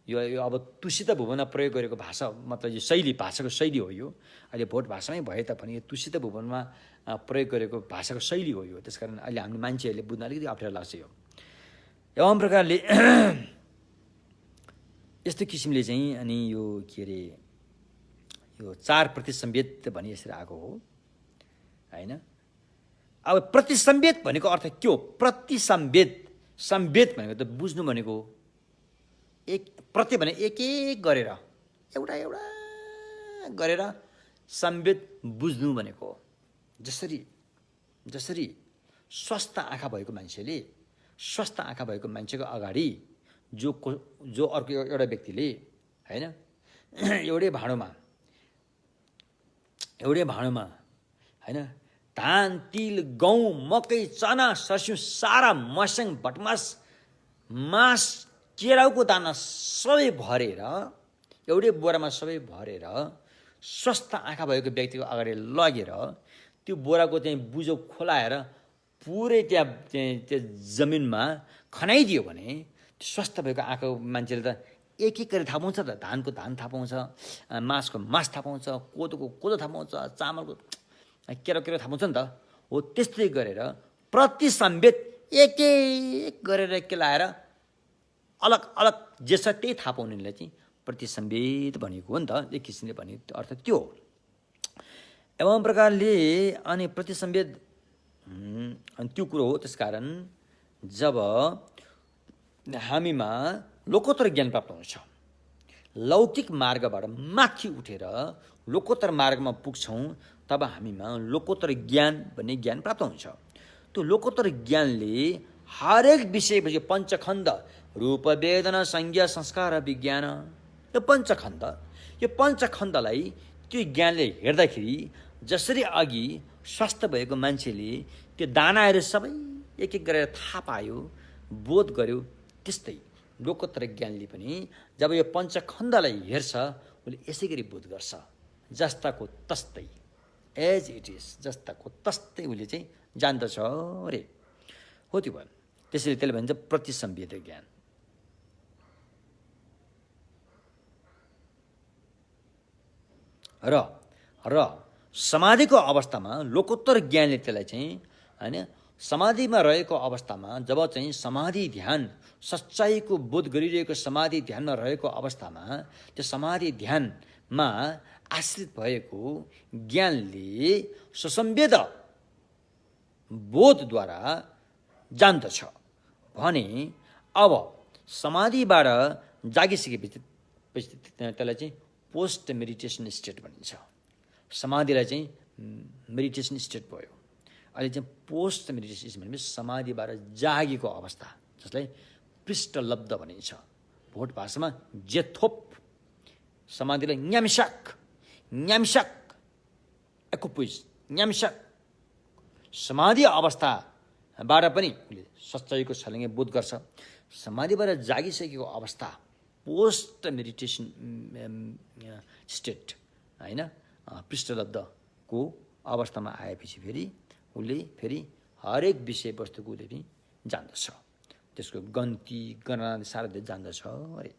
यो। अब तुसित भुवनमा प्रयोग गरेको भाषा मतलब यो शैली, भाषाको शैली हो यो। अहिले भोट भाषामै भए तापनि यो तुसित भुवनमा प्रयोग गरेको भाषाको शैली हो यो। त्यसकारण अहिले हामीले मान्छेहरूले बुझ्न अलिकति अप्ठ्यारो लाग्छ यो। एवं प्रकारले यस्तो किसिमले चाहिँ अनि यो के अरे यो 4 प्रतिसम्वेद भने यसरी आएको हो, होइन? अब प्रतिसम्वेद भनेको अर्थ के हो? प्रतिसम्वेद, सम्वेद भनेको त बुझ्नु भनेको एक प्रति भने एक एक गरेर एउटा एउटा गरेर सम्वेद बुझ्नु भनेको। जसरी स्वस्थ आँखा भएको मान्छेले, स्वस्थ आँखा भएको मान्छेको अगाडि जो अर्को एउटा व्यक्तिले, होइन, एउटै भाँडोमा होइन धान, तिल, गहुँ, मकै, चना, सर्स्यौँ, सारा मस्याङ, भटमास, मास, केराउको दाना सबै भरेर एउटै बोरामा सबै भरेर स्वस्थ आँखा भएको व्यक्तिको अगाडि लगेर त्यो बोराको चाहिँ बुझो खोलाएर पुरै त्यो जमिनमा खनाइदियो भने त्यो स्वस्थ भएको आँखा मान्छेले त एक एक गरेर थाहा पाउँछ त। धानको धान थाहा पाउँछ, मासको मास थाहा पाउँछ, कोदोको कोदो थाहा पाउँछ, चामलको केरा थाहा पाउँछ नि त। हो त्यस्तै गरेर प्रतिसम्वेद एक एक गरेर केलाएर अलग अलग जे छ त्यही थाहा पाउनेलाई चाहिँ प्रतिसम्वेद भनेको हो नि त। एक किसिमले भनेको अर्थ त्यो हो। एवं प्रकारले अनि प्रतिसम्वेद अनि त्यो कुरो हो। त्यसकारण जब हामीमा लोकोत्तर ज्ञान प्राप्त हुन्छ, लौकिक मार्गबाट माथि उठेर लोकोत्तर मार्गमा पुग्छौँ, तब हामीमा लोकोत्तर ज्ञान भन्ने ज्ञान प्राप्त हुन्छ। त्यो लोकोत्तर ज्ञानले हरेक विषयपछि पञ्चखण्ड रूप, वेदना, संज्ञा, संस्कार, विज्ञान, यो पञ्चखण्डलाई त्यो ज्ञानले हेर्दाखेरि जसरी अघि स्वास्थ्य भएको मान्छेले त्यो दानाहरू सबै एक एक गरेर थाहा पायो, बोध गर्यो, त्यस्तै लोकोत्तर ज्ञानले पनि जब यो पञ्चखण्डलाई हेर्छ उसले यसै गरी बोध गर्छ, जस्ताको तस्तै, एज इट इज, जस्ताको तस्तै उसले चाहिँ जान्दछ अरे। हो त्यो भयो। त्यसैले त्यसले भन्छ प्रतिसम्वेद ज्ञान। र समाधिको अवस्थामा लोकोत्तर ज्ञानले त्यसलाई चाहिँ, होइन, समाधिमा रहेको अवस्थामा जब चाहिँ समाधि ध्यान सच्चाइको बोध गरिरहेको समाधि ध्यानमा रहेको अवस्थामा त्यो समाधि ध्यानमा आश्रित भएको ज्ञानले सुसंवेद बोधद्वारा जान्दछ भने अब समाधिबाट जागिसकेपछि त्यसलाई चाहिँ पोस्ट मेडिटेसन स्टेट भनिन्छ। समाधिलाई चाहिँ मेडिटेसन स्टेट भयो। अहिले चाहिँ पोस्ट मेडिटेसन भनेपछि समाधिबाट जागेको अवस्था, जसलाई पृष्ठलब्ध भनिन्छ। भोट भाषामा जेथोप समाधिलाई न्यामिसाक न्यामिसाक एकुपुज न्यामिसाक समाधि अवस्थाबाट पनि उसले सच्चाइको छलङ्गे बोध गर्छ। समाधिबाट जागिसकेको अवस्था पोस्ट मेडिटेसन स्टेट होइन, पृष्ठलब्धको अवस्थामा आएपछि फेरि उसले फेरि हरेक विषयवस्तुको उसले पनि जान्दछ, त्यसको गन्ती गणना सारा जान्दछ अरे।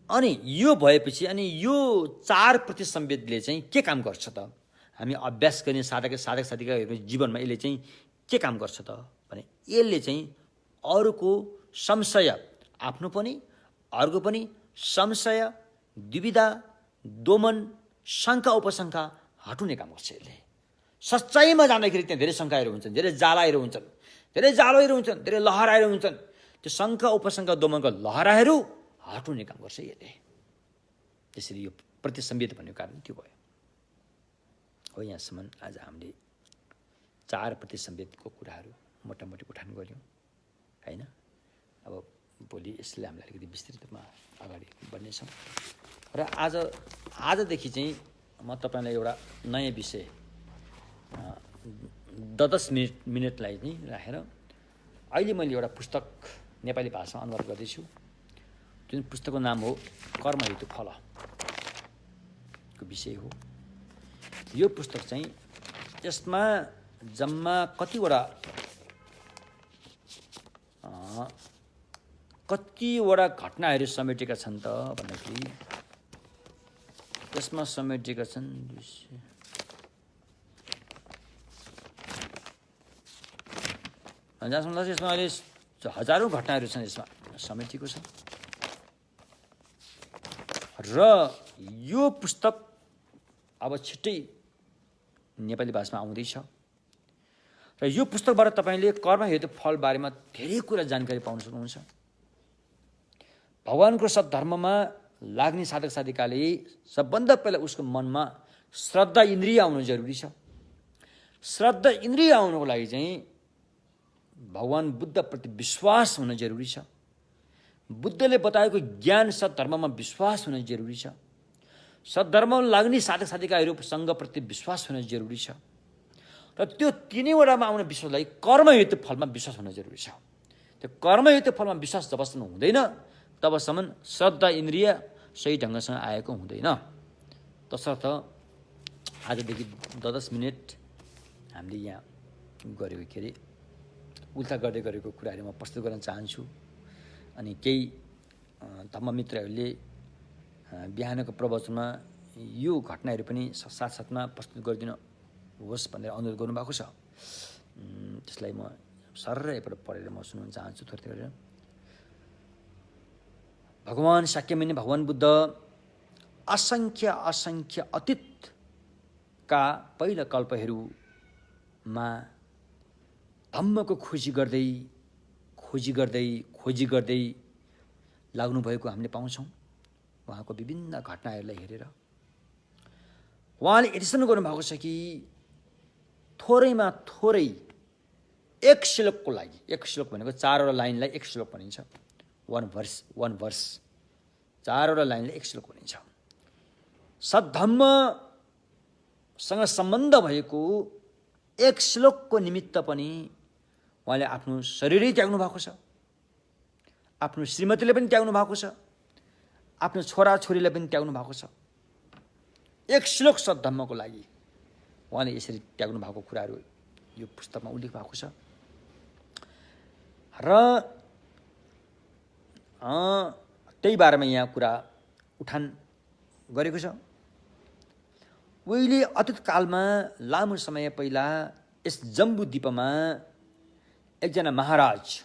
अनि यो भएपछि अनि यो 4 प्रतिसंवेदले चाहिँ के काम गर्छ त? हामी अभ्यास गर्ने साधक साधिकाहरूको जीवनमा यसले चाहिँ के काम गर्छ त भने यसले चाहिँ अरूको संशय, आफ्नो पनि अर्को पनि संशय, द्विविधा, दोमन, शङ्का उपशङ्का हटाउने काम गर्छ यसले। सच्चाइमा जाँदाखेरि त्यहाँ धेरै शङ्काहरू हुन्छन्, धेरै जालाहरू हुन्छन्, धेरै लहराहरू हुन्छन्। त्यो शङ्का उपशङ्का दोमनका लहराहरू हटाउने काम गर्छ यसले। त्यसरी यो प्रतिसंवेद भन्ने कारण त्यो भयो हो। यहाँसम्म आज हामीले 4 प्रतिसंवेदको कुराहरू मोटामोटी उठान गऱ्यौँ होइन। अब भोलि यसले हामीलाई अलिकति विस्तृत रूपमा अगाडि बढ्नेछौँ। र आजदेखि चाहिँ म तपाईँलाई एउटा नयाँ विषय 10 मिनटलाई चाहिँ राखेर अहिले मैले एउटा पुस्तक नेपाली भाषामा अनुवाद गर्दैछु, जुन पुस्तकको नाम हो कर्म हेतु फलको विषय हो। यो पुस्तक चाहिँ यसमा जम्मा कतिवटा घटनाहरू समेटेका छन् त भन्दाखेरि यसमा समेटेका छन् जहाँसम्म लाग्छ यसमा अहिले हजारौँ घटनाहरू छन् यसमा समेटिएको छ। र यो पुस्तक अब छिट्टै नेपाली भाषामा आउँदैछ र यो पुस्तकबाट तपाईँले कर्म हेतु फल बारेमा धेरै कुरा जानकारी पाउन सक्नुहुन्छ। भगवानको सद्धर्ममा लाग्ने साधक साधिकाले सबभन्दा पहिला उसको मनमा श्रद्धा इन्द्रिय आउनु जरुरी छ। श्रद्धा इन्द्रिय आउनुको लागि चाहिँ भगवान बुद्धप्रति विश्वास हुन जरुरी छ। बुद्धले बताएको ज्ञान सद्धर्ममा विश्वास हुन जरुरी छ। सद्धर्ममा लाग्ने साधक साधिकाहरूसँगप्रति विश्वास हुन जरुरी छ। र त्यो तीनैवटामा आउने विश्वासलाई कर्म हेतु फलमा विश्वास हुन जरुरी छ। त्यो कर्म हेतु फलमा विश्वास जबसम्म हुँदैन तबसम्म श्रद्धा इन्द्रिय सही ढङ्गसँग आएको हुँदैन। तसर्थ आजदेखि 10 मिनट हामीले यहाँ गरेको के अरे उल्था गर्दै गरेको कुराहरू म प्रस्तुत गर्न चाहन्छु। अनि केही धम्ममित्रहरूले बिहानको प्रवचनमा यो घटनाहरू पनि साथसाथमा प्रस्तुत गरिदिनु होस् भनेर अनुरोध गर्नुभएको छ। त्यसलाई म सरर एकपल्ट पढेर म सुनाउन चाहन्छु थोरै थोरै। भगवान शाक्यमुनि भगवान बुद्ध असङ्ख्य अतीतका पहिला कल्पहरूमा धम्मको खोजी गर्दै लाग्नु भएको हामीले पाउँछौँ। उहाँको विभिन्न घटनाहरूलाई हेरेर उहाँले यतिसम्म गर्नुभएको छ कि थोरैमा थोरै एक श्लोकको लागि, एक श्लोक भनेको 4वटा लाइनलाई एक श्लोक भनिन्छ। वन वर्स 4वटा लाइनले एक श्लोक भनिन्छ। सद्धम्मसँग सम्बन्ध भएको एक श्लोकको निमित्त पनि उहाँले आफ्नो शरीरै त्याग्नु भएको छ, आफ्नो श्रीमतीले पनि त्याग्नु भएको छ, आफ्नो छोराछोरीलाई पनि त्याग्नु भएको छ। एक श्लोक सद्धम्मको लागि उहाँले यसरी त्याग्नु भएको कुराहरू यो पुस्तकमा उल्लेख भएको छ। र त्यही बारेमा यहाँ कुरा उठान गरेको छ। उहिले अतीत कालमा लामो समय पहिला यस जम्बू द्वीपमा एकजना महाराज,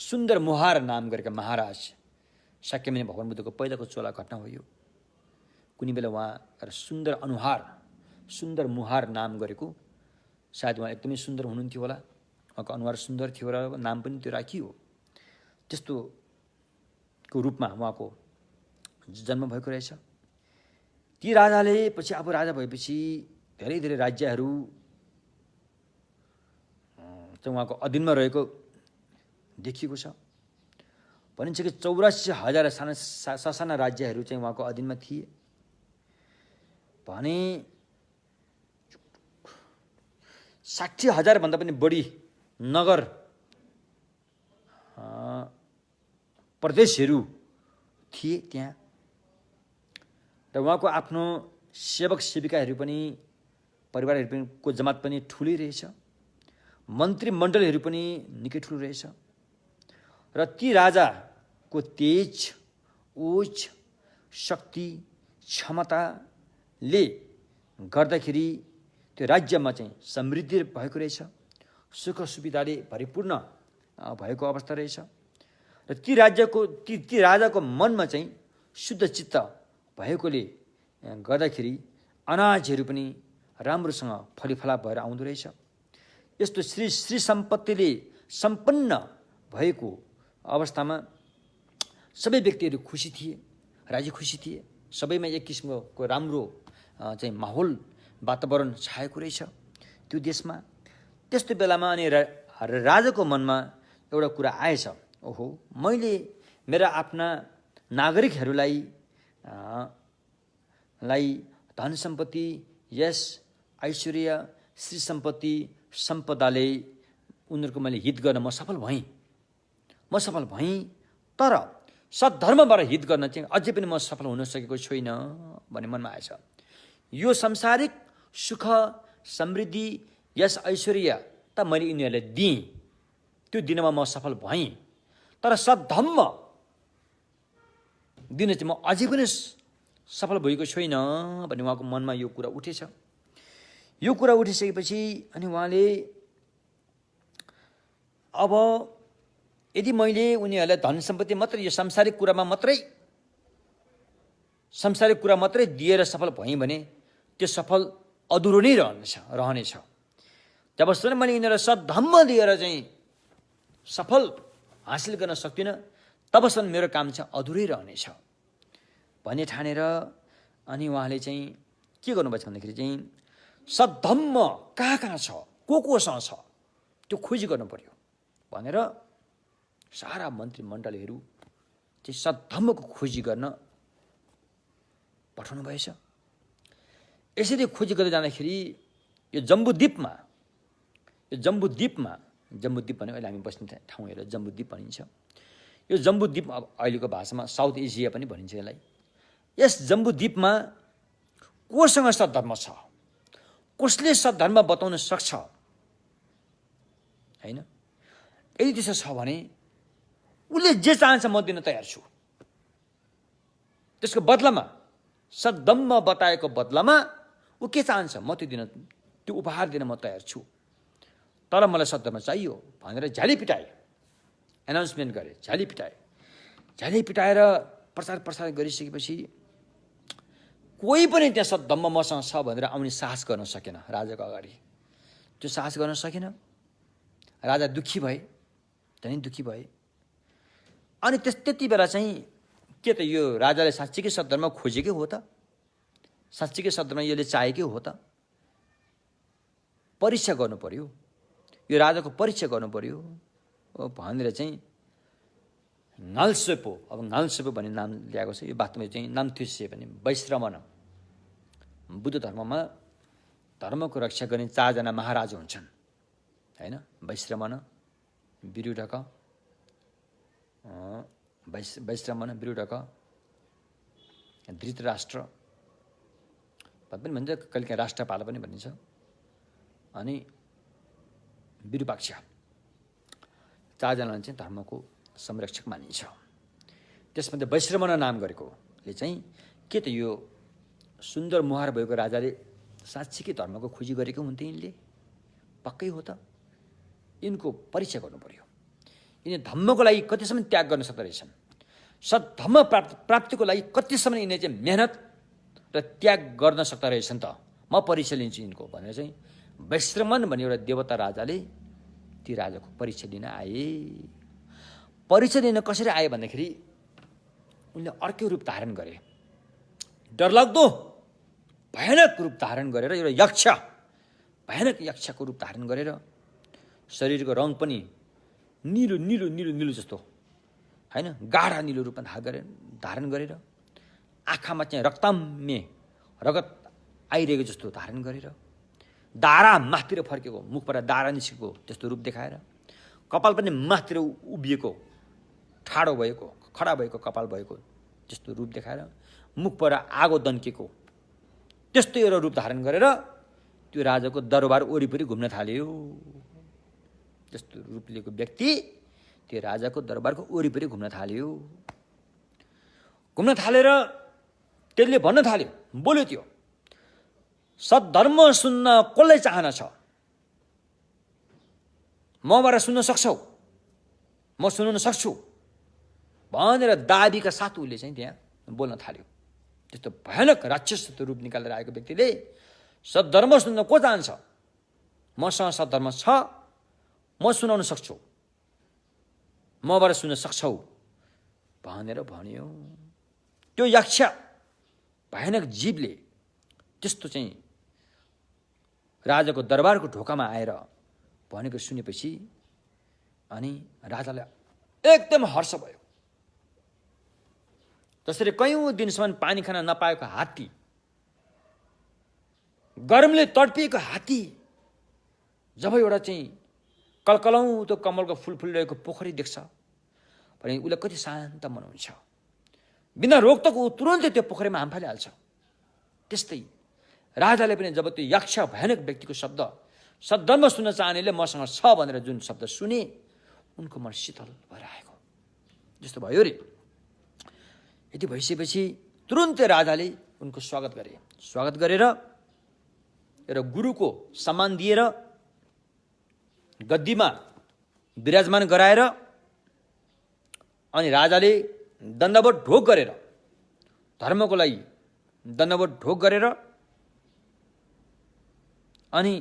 सुन्दर मुहार नाम गरेका महाराज, शाक्यमुनि भगवान बुद्धको पहिलाको चोला घटना हो यो। कुनै बेला उहाँ सुन्दर अनुहार, सुन्दर मुहार नाम गरेको, सायद उहाँ एकदमै सुन्दर हुनुहुन्थ्यो होला, उहाँको अनुहार सुन्दर थियो र नाम पनि त्यो राखियो। त्यस्तोको रूपमा उहाँको जन्म भएको रहेछ। ती राजाले पछि आफू राजा भएपछि धेरै राज्यहरू चाहिँ उहाँको अधीनमा रहेको देखिएको छ। भनिन्छ कि 84,000 साना राज्यहरू चाहिँ उहाँको अधीनमा थिए भने 60,000 भन्दा पनि बढी नगर प्रदेशहरू थिए त्यहाँ। र उहाँको आफ्नो सेवक सेविकाहरू पनि परिवारहरू पनि को जमात पनि ठुलै रहेछ, मन्त्रीमण्डलहरू पनि निकै ठुलो रहेछ। र ती राजाको तेज, ओज, शक्ति, क्षमताले गर्दाखेरि त्यो राज्यमा चाहिँ समृद्धि भएको रहेछ, सुख सुविधाले परिपूर्ण भएको अवस्था रहेछ। र ती राजाको मनमा चाहिँ शुद्ध चित्त भएकोले गर्दाखेरि अनाजहरू पनि राम्रोसँग फलिफला भएर आउँदो रहेछ। यस्तो श्री सम्पत्तिले सम्पन्न भएको अवस्थामा सबै व्यक्तिहरू खुसी थिए, राजी खुसी थिए। सबैमा एक किसिमको राम्रो चाहिँ माहौल वातावरण छाएको रहेछ त्यो देशमा। त्यस्तो बेलामा अनि राजाको मनमा एउटा कुरा आएछ, ओहो, मैले मेरा आफ्ना नागरिकहरूलाई धन सम्पत्ति, यश, ऐश्वर्य, श्री सम्पत्ति, सम्पदाले उनीहरूको मैले हित गर्न म सफल भएँ। तर सद्धर्मबाट हित गर्न चाहिँ अझै पनि म सफल हुन सकेको छुइनँ भन्ने मनमा आएछ। यो सांसारिक सुख, समृद्धि, यश, ऐश्वर्य त मैले यिनीहरूलाई दिएँ, त्यो दिनमा म सफल भएँ। तर सद्धम्म दिन चाहिँ म अझै पनि सफल भएको छुइनँ भन्ने उहाँको मनमा यो कुरा उठेछ। यो कुरा उठिसकेपछि अनि उहाँले अब यदि मैले उनीहरूलाई धन सम्पत्ति मात्रै, यो सांसारिक कुरा मात्रै दिएर सफल भएँ भने त्यो सफल अधुरो नै रहनेछ। जबसम्म मैले यिनीहरूलाई सद्धम्म दिएर चाहिँ सफल हासिल गर्न सक्दिनँ तबसम्म मेरो काम चाहिँ अधुरै रहनेछ भन्ने ठानेर अनि उहाँले चाहिँ के गर्नुभएछ भन्दाखेरि चाहिँ सद्धम्म कहाँ छ, कोसँग छ त्यो खोजी गर्नु पर्यो भनेर सारा मन्त्रीमण्डलीहरू चाहिँ सद्धम्मको खोजी गर्न पठाउनु भएछ। यसरी खोजी गर्दै जाँदाखेरि यो जम्बुद्वीप भने अहिले हामी बस्ने ठाउँ हेरेर जम्बुद्वीप भनिन्छ। यो जम्बुद्वीप अहिलेको भाषामा साउथ एसिया पनि भनिन्छ यसलाई। यस जम्बुद्वीपमा कोसँग सद्धर्म छ, कसले सद्धर्म बताउन सक्छ हैन? यदि त्यसो छ भने उसले जे चाहन्छ म दिन तयार छु। त्यसको बदलामा, सद्धम्म बताएको बदलामा ऊ के चाहन्छ म त्यो उपहार दिन म तयार छु। तर मलाई सद्धर्म चाहियो भनेर झ्याली पिटाए, एनाउन्समेन्ट गरे, झ्याली पिटाएर प्रचार गरिसकेपछि कोही पनि त्यहाँ सद्धम्म मसँग छ भनेर आउने साहस गर्न सकेन राजाको अगाडि। त्यो साहस गर्न सकेन। राजा दुःखी भए, झनै दुःखी भए। अनि त्यति बेला चाहिँ के त यो राजाले साँच्चीकै सद्धर्म खोजेकै हो त? साँच्चीकै सद्धर्म यसले चाहेकै हो त? परीक्षा गर्नु पर्यो, यो राजाको परीक्षा गर्नु पर्यो भनेर चाहिँ नालसेपो, अब नालसेपो भन्ने नाम ल्याएको छ। यो वास्तवमा चाहिँ नामथ्युसे भन्ने वैश्रमण, बुद्ध धर्ममा धर्मको रक्षा गर्ने 4 जना महाराज हुन्छन् हैन? वैश्रमण, विरूढक, धृतराष्ट्र पनि भन्छ, कहिलेकाहीँ राष्ट्रपाल पनि भनिन्छ, अनि विरूपाक्ष। 4 जनालाई चाहिँ धर्मको संरक्षक मानिन्छ। त्यसमध्ये वैश्रमण नाम गरेकोले चाहिँ के त यो सुन्दर मुहार भएको राजाले साँच्चीकै धर्मको खोजी गरेको हुन्थे यिनले? पक्कै हो त? यिनको परीक्षा गर्नु पर्यो। यिनी धम्मको लागि कतिसम्म त्याग गर्न सक्दो रहेछन्, सद्धम्म प्राप्तिको लागि कतिसम्म यिनीले चाहिँ मेहनत र त्याग गर्न सक्दो रहेछन् त? म परीक्षा लिन्छु यिनको भनेर चाहिँ वैश्रमण भन्ने एउटा देवता राजाले ती राजाको परीक्षा लिन आए। परीक्षा लिन कसरी आए भन्दाखेरि उनले अर्कै रूप धारण गरे, डरलाग्दो भयानक रूप धारण गरेर, एउटा यक्ष, भयानक यक्षको रूप धारण गरेर शरीरको रङ पनि निलो निलो निलो निलो जस्तो होइन, गाढा निलो रूपमा धारण गरेर, आँखामा चाहिँ रक्ताम्य रगत आइरहेको जस्तो धारण गरेर, दारा माथितिर फर्केको, मुखबाट दारा निस्केको जस्तो रूप देखाएर, कपाल पनि माथितिर उभिएको, ठाडो भएको, खडा भएको कपाल भएको जस्तो रूप देखाएर, मुखबाट आगो दन्केको त्यस्तो एउटा रूप धारण गरेर त्यो राजाको दरबार वरिपरि घुम्न थाल्यो। जस्तो रूप लिएको व्यक्ति त्यो राजाको दरबारको वरिपरि घुम्न थाल्यो। घुम्न थालेर त्यसले भन्न थाल्यो, बोल्यो, त्यो सद्धर्म सुन्न कसलाई चाहना छ, मबाट सुन्न सक्छौ, म सुनाउन सक्छु भनेर दाबीका साथ उसले चाहिँ त्यहाँ बोल्न थाल्यो। त्यस्तो भयानक राक्षस रूप निकालेर आएको व्यक्तिले सद्धर्म सुन्न को चाहन्छ, मसँग सद्धर्म छ, म सुनाउन सक्छु, मबाट सुन्न सक्छौ भनेर भन्यो। त्यो यक्ष भयानक जीवले त्यस्तो चाहिँ राजाको दरबारको ढोकामा आएर भनेको सुनेपछि अनि राजालाई एकदम हर्ष भयो। जसरी कयौं दिनसम्म पानी खान नपाएको हात्ती, गरमले तडपिएको हात्ती जब एउटा चाहिँ कलकलाउँदो कमलको फुल फुलिरहेको पोखरी देख्छ भने उसलाई कति शान्त मन हुन्छ। बिना रोकटोक ऊ तुरन्तै त्यो पोखरीमा हाम फालिहाल्छ। त्यस्तै राजाले पनि जब त्यो यक्ष भयानक व्यक्तिको शब्द सद्धर्म सुन्न चाहनेले मसँग छ भनेर जुन शब्द सुने उनको मन शीतल भएर आएको जस्तो भयो रे। यति भइसकेपछि तुरुन्तै राजाले उनको स्वागत गरे। स्वागत गरेर एउटा गुरुको सम्मान दिएर गद्दीमा विराजमान गराएर अनि राजाले दण्डवत ढोक गरेर, धर्मको लागि दण्डवत ढोक गरेर अनि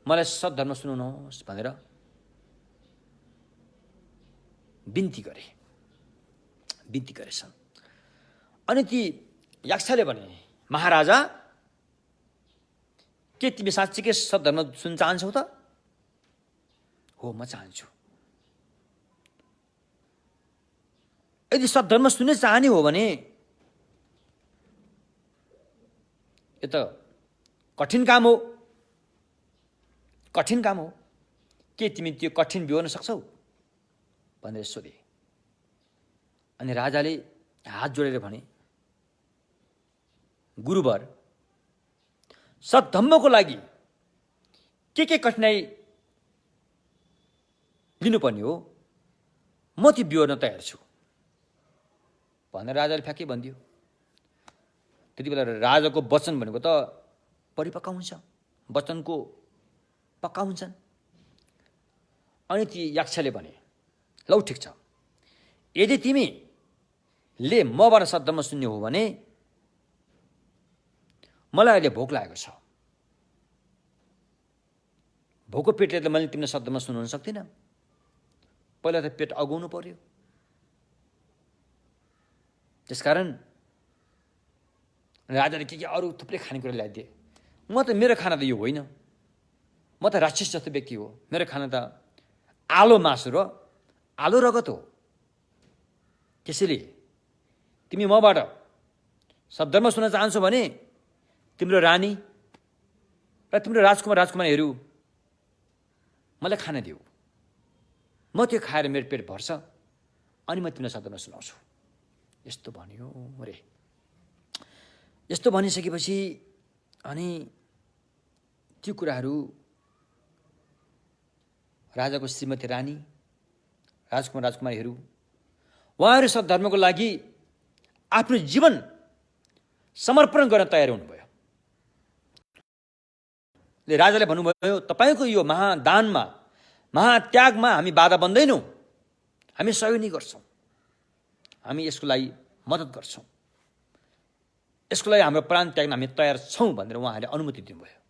मलाई सद्धर्म सुनाउनुहोस् भनेर बिन्ती गरेछन्। अनि ती यक्षले भने, महाराजा के तिमी साँच्चीकै सद्धर्म सुन्न चाहन्छौ त? हो, म चाहन्छु। यदि सद्धर्म सुन्ने चाहने हो भने यो त कठिन काम हो, कठिन काम हो। के तिमी त्यो कठिन बिहोर्न सक्छौ भनेर सोधे। अनि राजाले हात जोडेर भने, गुरुवर, सद्धर्मको लागि के कठिनाई लिनुपर्ने हो, म त्यो बिहोर्न तयार छु भनेर राजाले फ्याँकी भनिदियो। त्यति बेला राजाको वचन भनेको त परिपक्व हुन्छ, वचनको पक्का हुन्छन्। अनि ती यक्षले भने, लौ ठिक छ, यदि तिमीले मबाट सद्धर्म सुन्ने हो भने मलाई अहिले भोक लागेको छ, भोको पेटले त मैले तिमीलाई सद्धर्म सुनाउन सक्दिनँ। पहिला त पेट अगाउनु पर्यो। त्यसकारण राजाले के अरू थुप्रै खानेकुरा ल्याइदिए। म त मेरो खाना त यो होइन, म त राक्षस जस्तो व्यक्ति हो। मेरो खाना त आलो मासु र आलो रगत हो। त्यसैले तिमी मबाट सद्धर्म सुन्न चाहन्छौ भने तिम्रो रानी र तिम्रो राजकुमारीहरू मलाई खाना देऊ, म त्यो खाएर मेरो पेट भर्छ, अनि म तिमीलाई सद्धर्म सुनाउँछु। यस्तो भन्यो रे। यस्तो भनिसकेपछि अनि त्यो कुराहरू राजाको श्रीमती रानी, राजकुमारीहरू उहाँहरू सद्धर्मको लागि आफ्नो जीवन समर्पण गर्न तयार हुनुभयो। राजाले भन्नुभयो, तपाईको यो महादानमा, महात्यागमा हामी बाधा बन्दैनौँ, हामी सहयोग गर्छौँ, हामी यसको लागि मद्दत गर्छौँ, यसको लागि हाम्रो प्राण त्याग्न हामी तयार छौँ भनेर उहाँहरूले अनुमति दिनुभयो।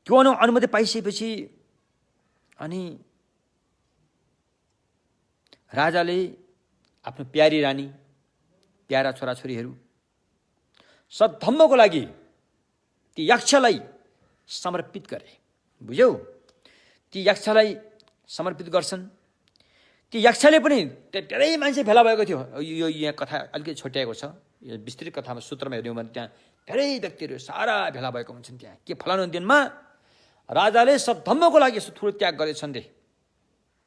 त्यो अनुमति पाइसकेपछि अनि राजाले आफ्नो प्यारी रानी, प्यारा छोराछोरीहरू सद्धर्मको लागि ती यक्षलाई समर्पित गरे। बुझ्यौ? ती यक्षलाई समर्पित गर्छन्। ती यक्षले पनि धेरै मान्छे भेला भएको थियो। यो यहाँ कथा अलिकति छोट्याएको छ, यो विस्तृत कथामा सूत्रमा हेर्यौँ भने त्यहाँ धेरै व्यक्तिहरू सारा भेला भएको हुन्छन्। त्यहाँ के फलानु दिनमा राजाले सद्धम्मको लागि यस्तो ठुलो त्याग गरेछन् रे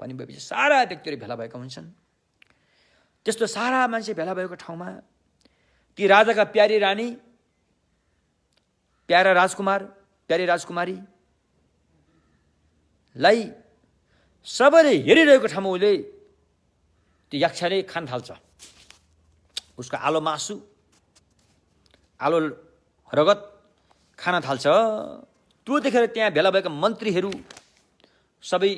पनि भएपछि सारा व्यक्तिहरू भेला भएका हुन्छन्। त्यस्तो सारा मान्छे भेला भएको ठाउँमा ती राजाका प्यारी रानी, प्यारा राजकुमार, प्यारी राजकुमारीलाई सबैले हेरिरहेको ठाउँमा उसले त्यो यक्षले खान थाल्छ। उसको आलो मासु, आलो रगत खान थाल्छ। त्यो देखेर त्यहाँ भेला भएका मन्त्रीहरू सबै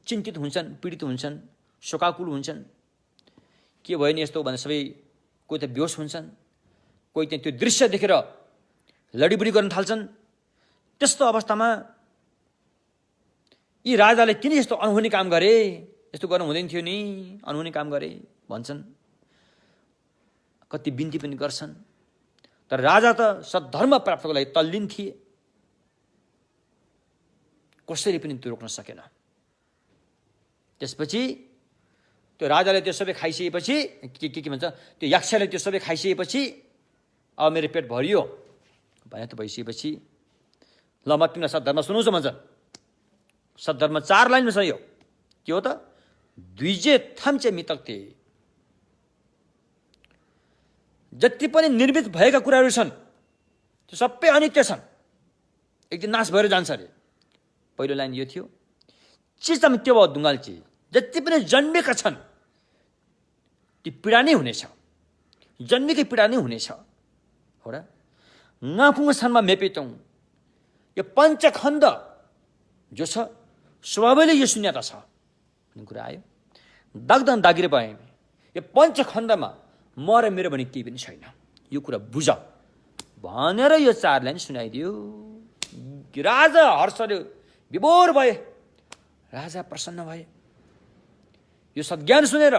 चिन्तित हुन्छन्, पीडित हुन्छन्, शोकाकुल हुन्छन्। के भयो नि यस्तो भने सबै कोही त बेहोस हुन्छन्, कोही त्यहाँ त्यो दृश्य देखेर लडीबुडी गर्न थाल्छन्। त्यस्तो अवस्थामा यी राजाले किन यस्तो अनहुने काम गरे, यस्तो गर्नु हुँदैन थियो नि, अनहुने काम गरे भन्छन्। कति बिन्ती पनि गर्छन्। तर राजा त सद्धर्म प्राप्तको लागि तल्लीन थिए, कसैले पनि त्यो रोक्न सकेन। त्यसपछि त्यो राजाले त्यो सबै खाइसकेपछि के भन्छ, त्यो यक्षले त्यो सबै खाइसकेपछि अब मेरो पेट भरियो भने त भइसकेपछि ल म तिमीलाई सद्धर्म सुनाउँछु भन्छ। सद्धर्म 4 लाइनमा छ। यो के हो त? द्विजे थाम्चे मितक्ते, जति पनि निर्मित भएका कुराहरू छन् त्यो सबै अनित्य छन्, एक दिन नाश भएर जान्छ अरे। पहिलो लाइन यो थियो, चिजम त्यो भयो दुङ्गाल चिज, जति पनि जन्मेका छन् ती पीडा नै हुनेछ, जन्मेकै पीडा नै हुनेछ। हो र? नाफुङ स्थानमा मेपेतौँ, यो पञ्चखण्ड जो छ स्वभावैले यो शून्यता छ भन्ने कुरा आयो। दागदान दागिरे भए यो पञ्चखण्डमा म र मेरो भने केही पनि छैन, यो कुरा बुझ भनेर यो 4 लाइन सुनाइदियो। राजा हर्षले विभोर भए, राजा प्रसन्न भए, यो सद्ज्ञान सुनेर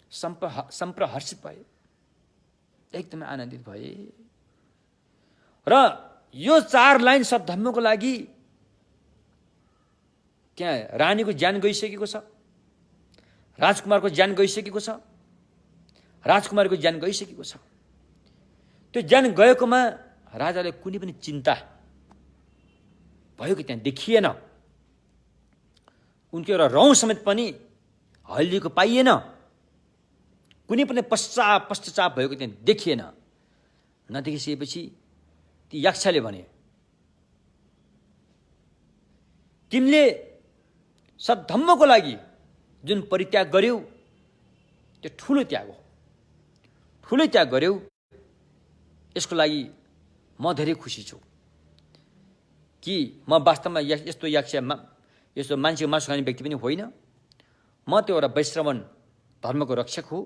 सम्प्रहर्षित भए, एकदमै आनन्दित भए। र यो 4 लाइन सद्धर्मको लागि त्यहाँ रानीको ज्यान गइसकेको छ, राजकुमारको ज्यान गइसकेको छ, राजकुमारीको ज्यान गइसकेको छ। त्यो ज्यान गएकोमा राजाले कुनै पनि चिन्ता भएको त्यहाँ देखिएन। उनको एउटा रौँ समेत पनि हल्लिएको पाइएन, कुनै पनि पश्चाताप भएको त्यहाँ देखिएन। नदेखिसकेपछि ती यक्षले भने, तिमीले सद्धम्मको लागि जुन परित्याग गर्यौ त्यो ठुलो त्याग हो, ठुलो त्याग गर्यौ, यसको लागि म धेरै खुसी छु कि म वास्तवमा यस्तो यस्तो मान्छेको मासु खाने व्यक्ति पनि होइन, म त्यो एउटा वैश्रवण धर्मको रक्षक हो।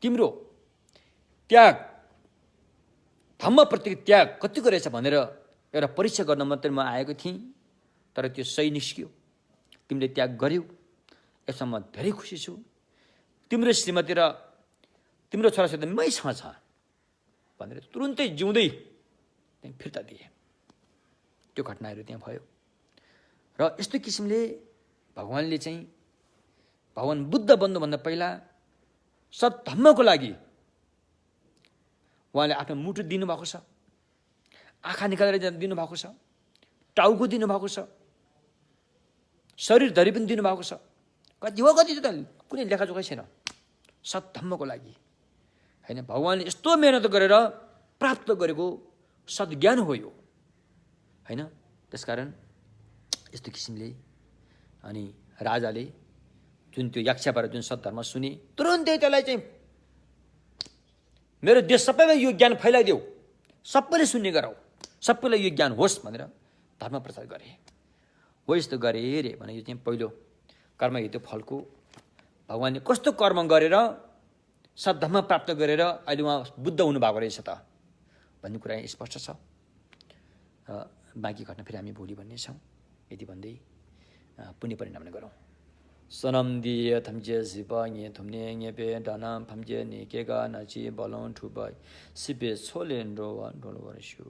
तिम्रो त्याग, धम्मप्रति त्याग कतिको रहेछ भनेर एउटा परीक्षा गर्न मात्रै म आएको थिएँ, तर त्यो सही निस्क्यो, तिमीले त्याग गर्यौ, यसमा म धेरै खुसी छु। तिम्रो श्रीमती र तिम्रो छोराछोरी मैसँग छ भनेर तुरुन्तै जिउँदै त्यहाँ फिर्ता दिए। त्यो घटनाहरू त्यहाँ भयो। र यस्तो किसिमले भगवान्ले चाहिँ, भगवान् बुद्ध बन्नुभन्दा पहिला सद्धम्मको लागि उहाँले आफ्नो मुटु दिनुभएको छ, आँखा निकालेर दिनुभएको छ, टाउको दिनुभएको छ, शरीरधरि पनि दिनुभएको छ। कति हो कति त कुनै लेखाजोखा छैन सद्धम्मको लागि, होइन? भगवान्ले यस्तो मेहनत गरेर प्राप्त गरेको सद्ज्ञान हो यो, होइन? त्यसकारण यस्तो किसिमले अनि राजाले जुन त्यो यक्षबाट जुन सद्धर्म सुने, तुरुन्तै त्यसलाई चाहिँ मेरो देश सबैमा यो ज्ञान फैलाइदेऊ, सबैले सुन्ने गराऊ, सबैलाई यो ज्ञान होस् भनेर धर्म प्रचार गरे। हो यस्तो गरे रे भने यो चाहिँ पहिलो कर्महेतु फलको भगवान्ले कस्तो कर्म गरेर सद्धर्म प्राप्त गरेर अहिले उहाँ बुद्ध हुनुभएको रहेछ त भन्ने कुरा स्पष्ट छ। बाँकी घटना फेरि हामी भोलि भन्नेछौँ। यति भन्दै पुण्य परिणाम गरौँ। सनम दिए थम्जे सिपाङ्गे थुम्ने ङेपे डानाम फम्जे नि केगा नची बलौं ठुबाई सिपे छोलेन रोवा डोलो वर्षु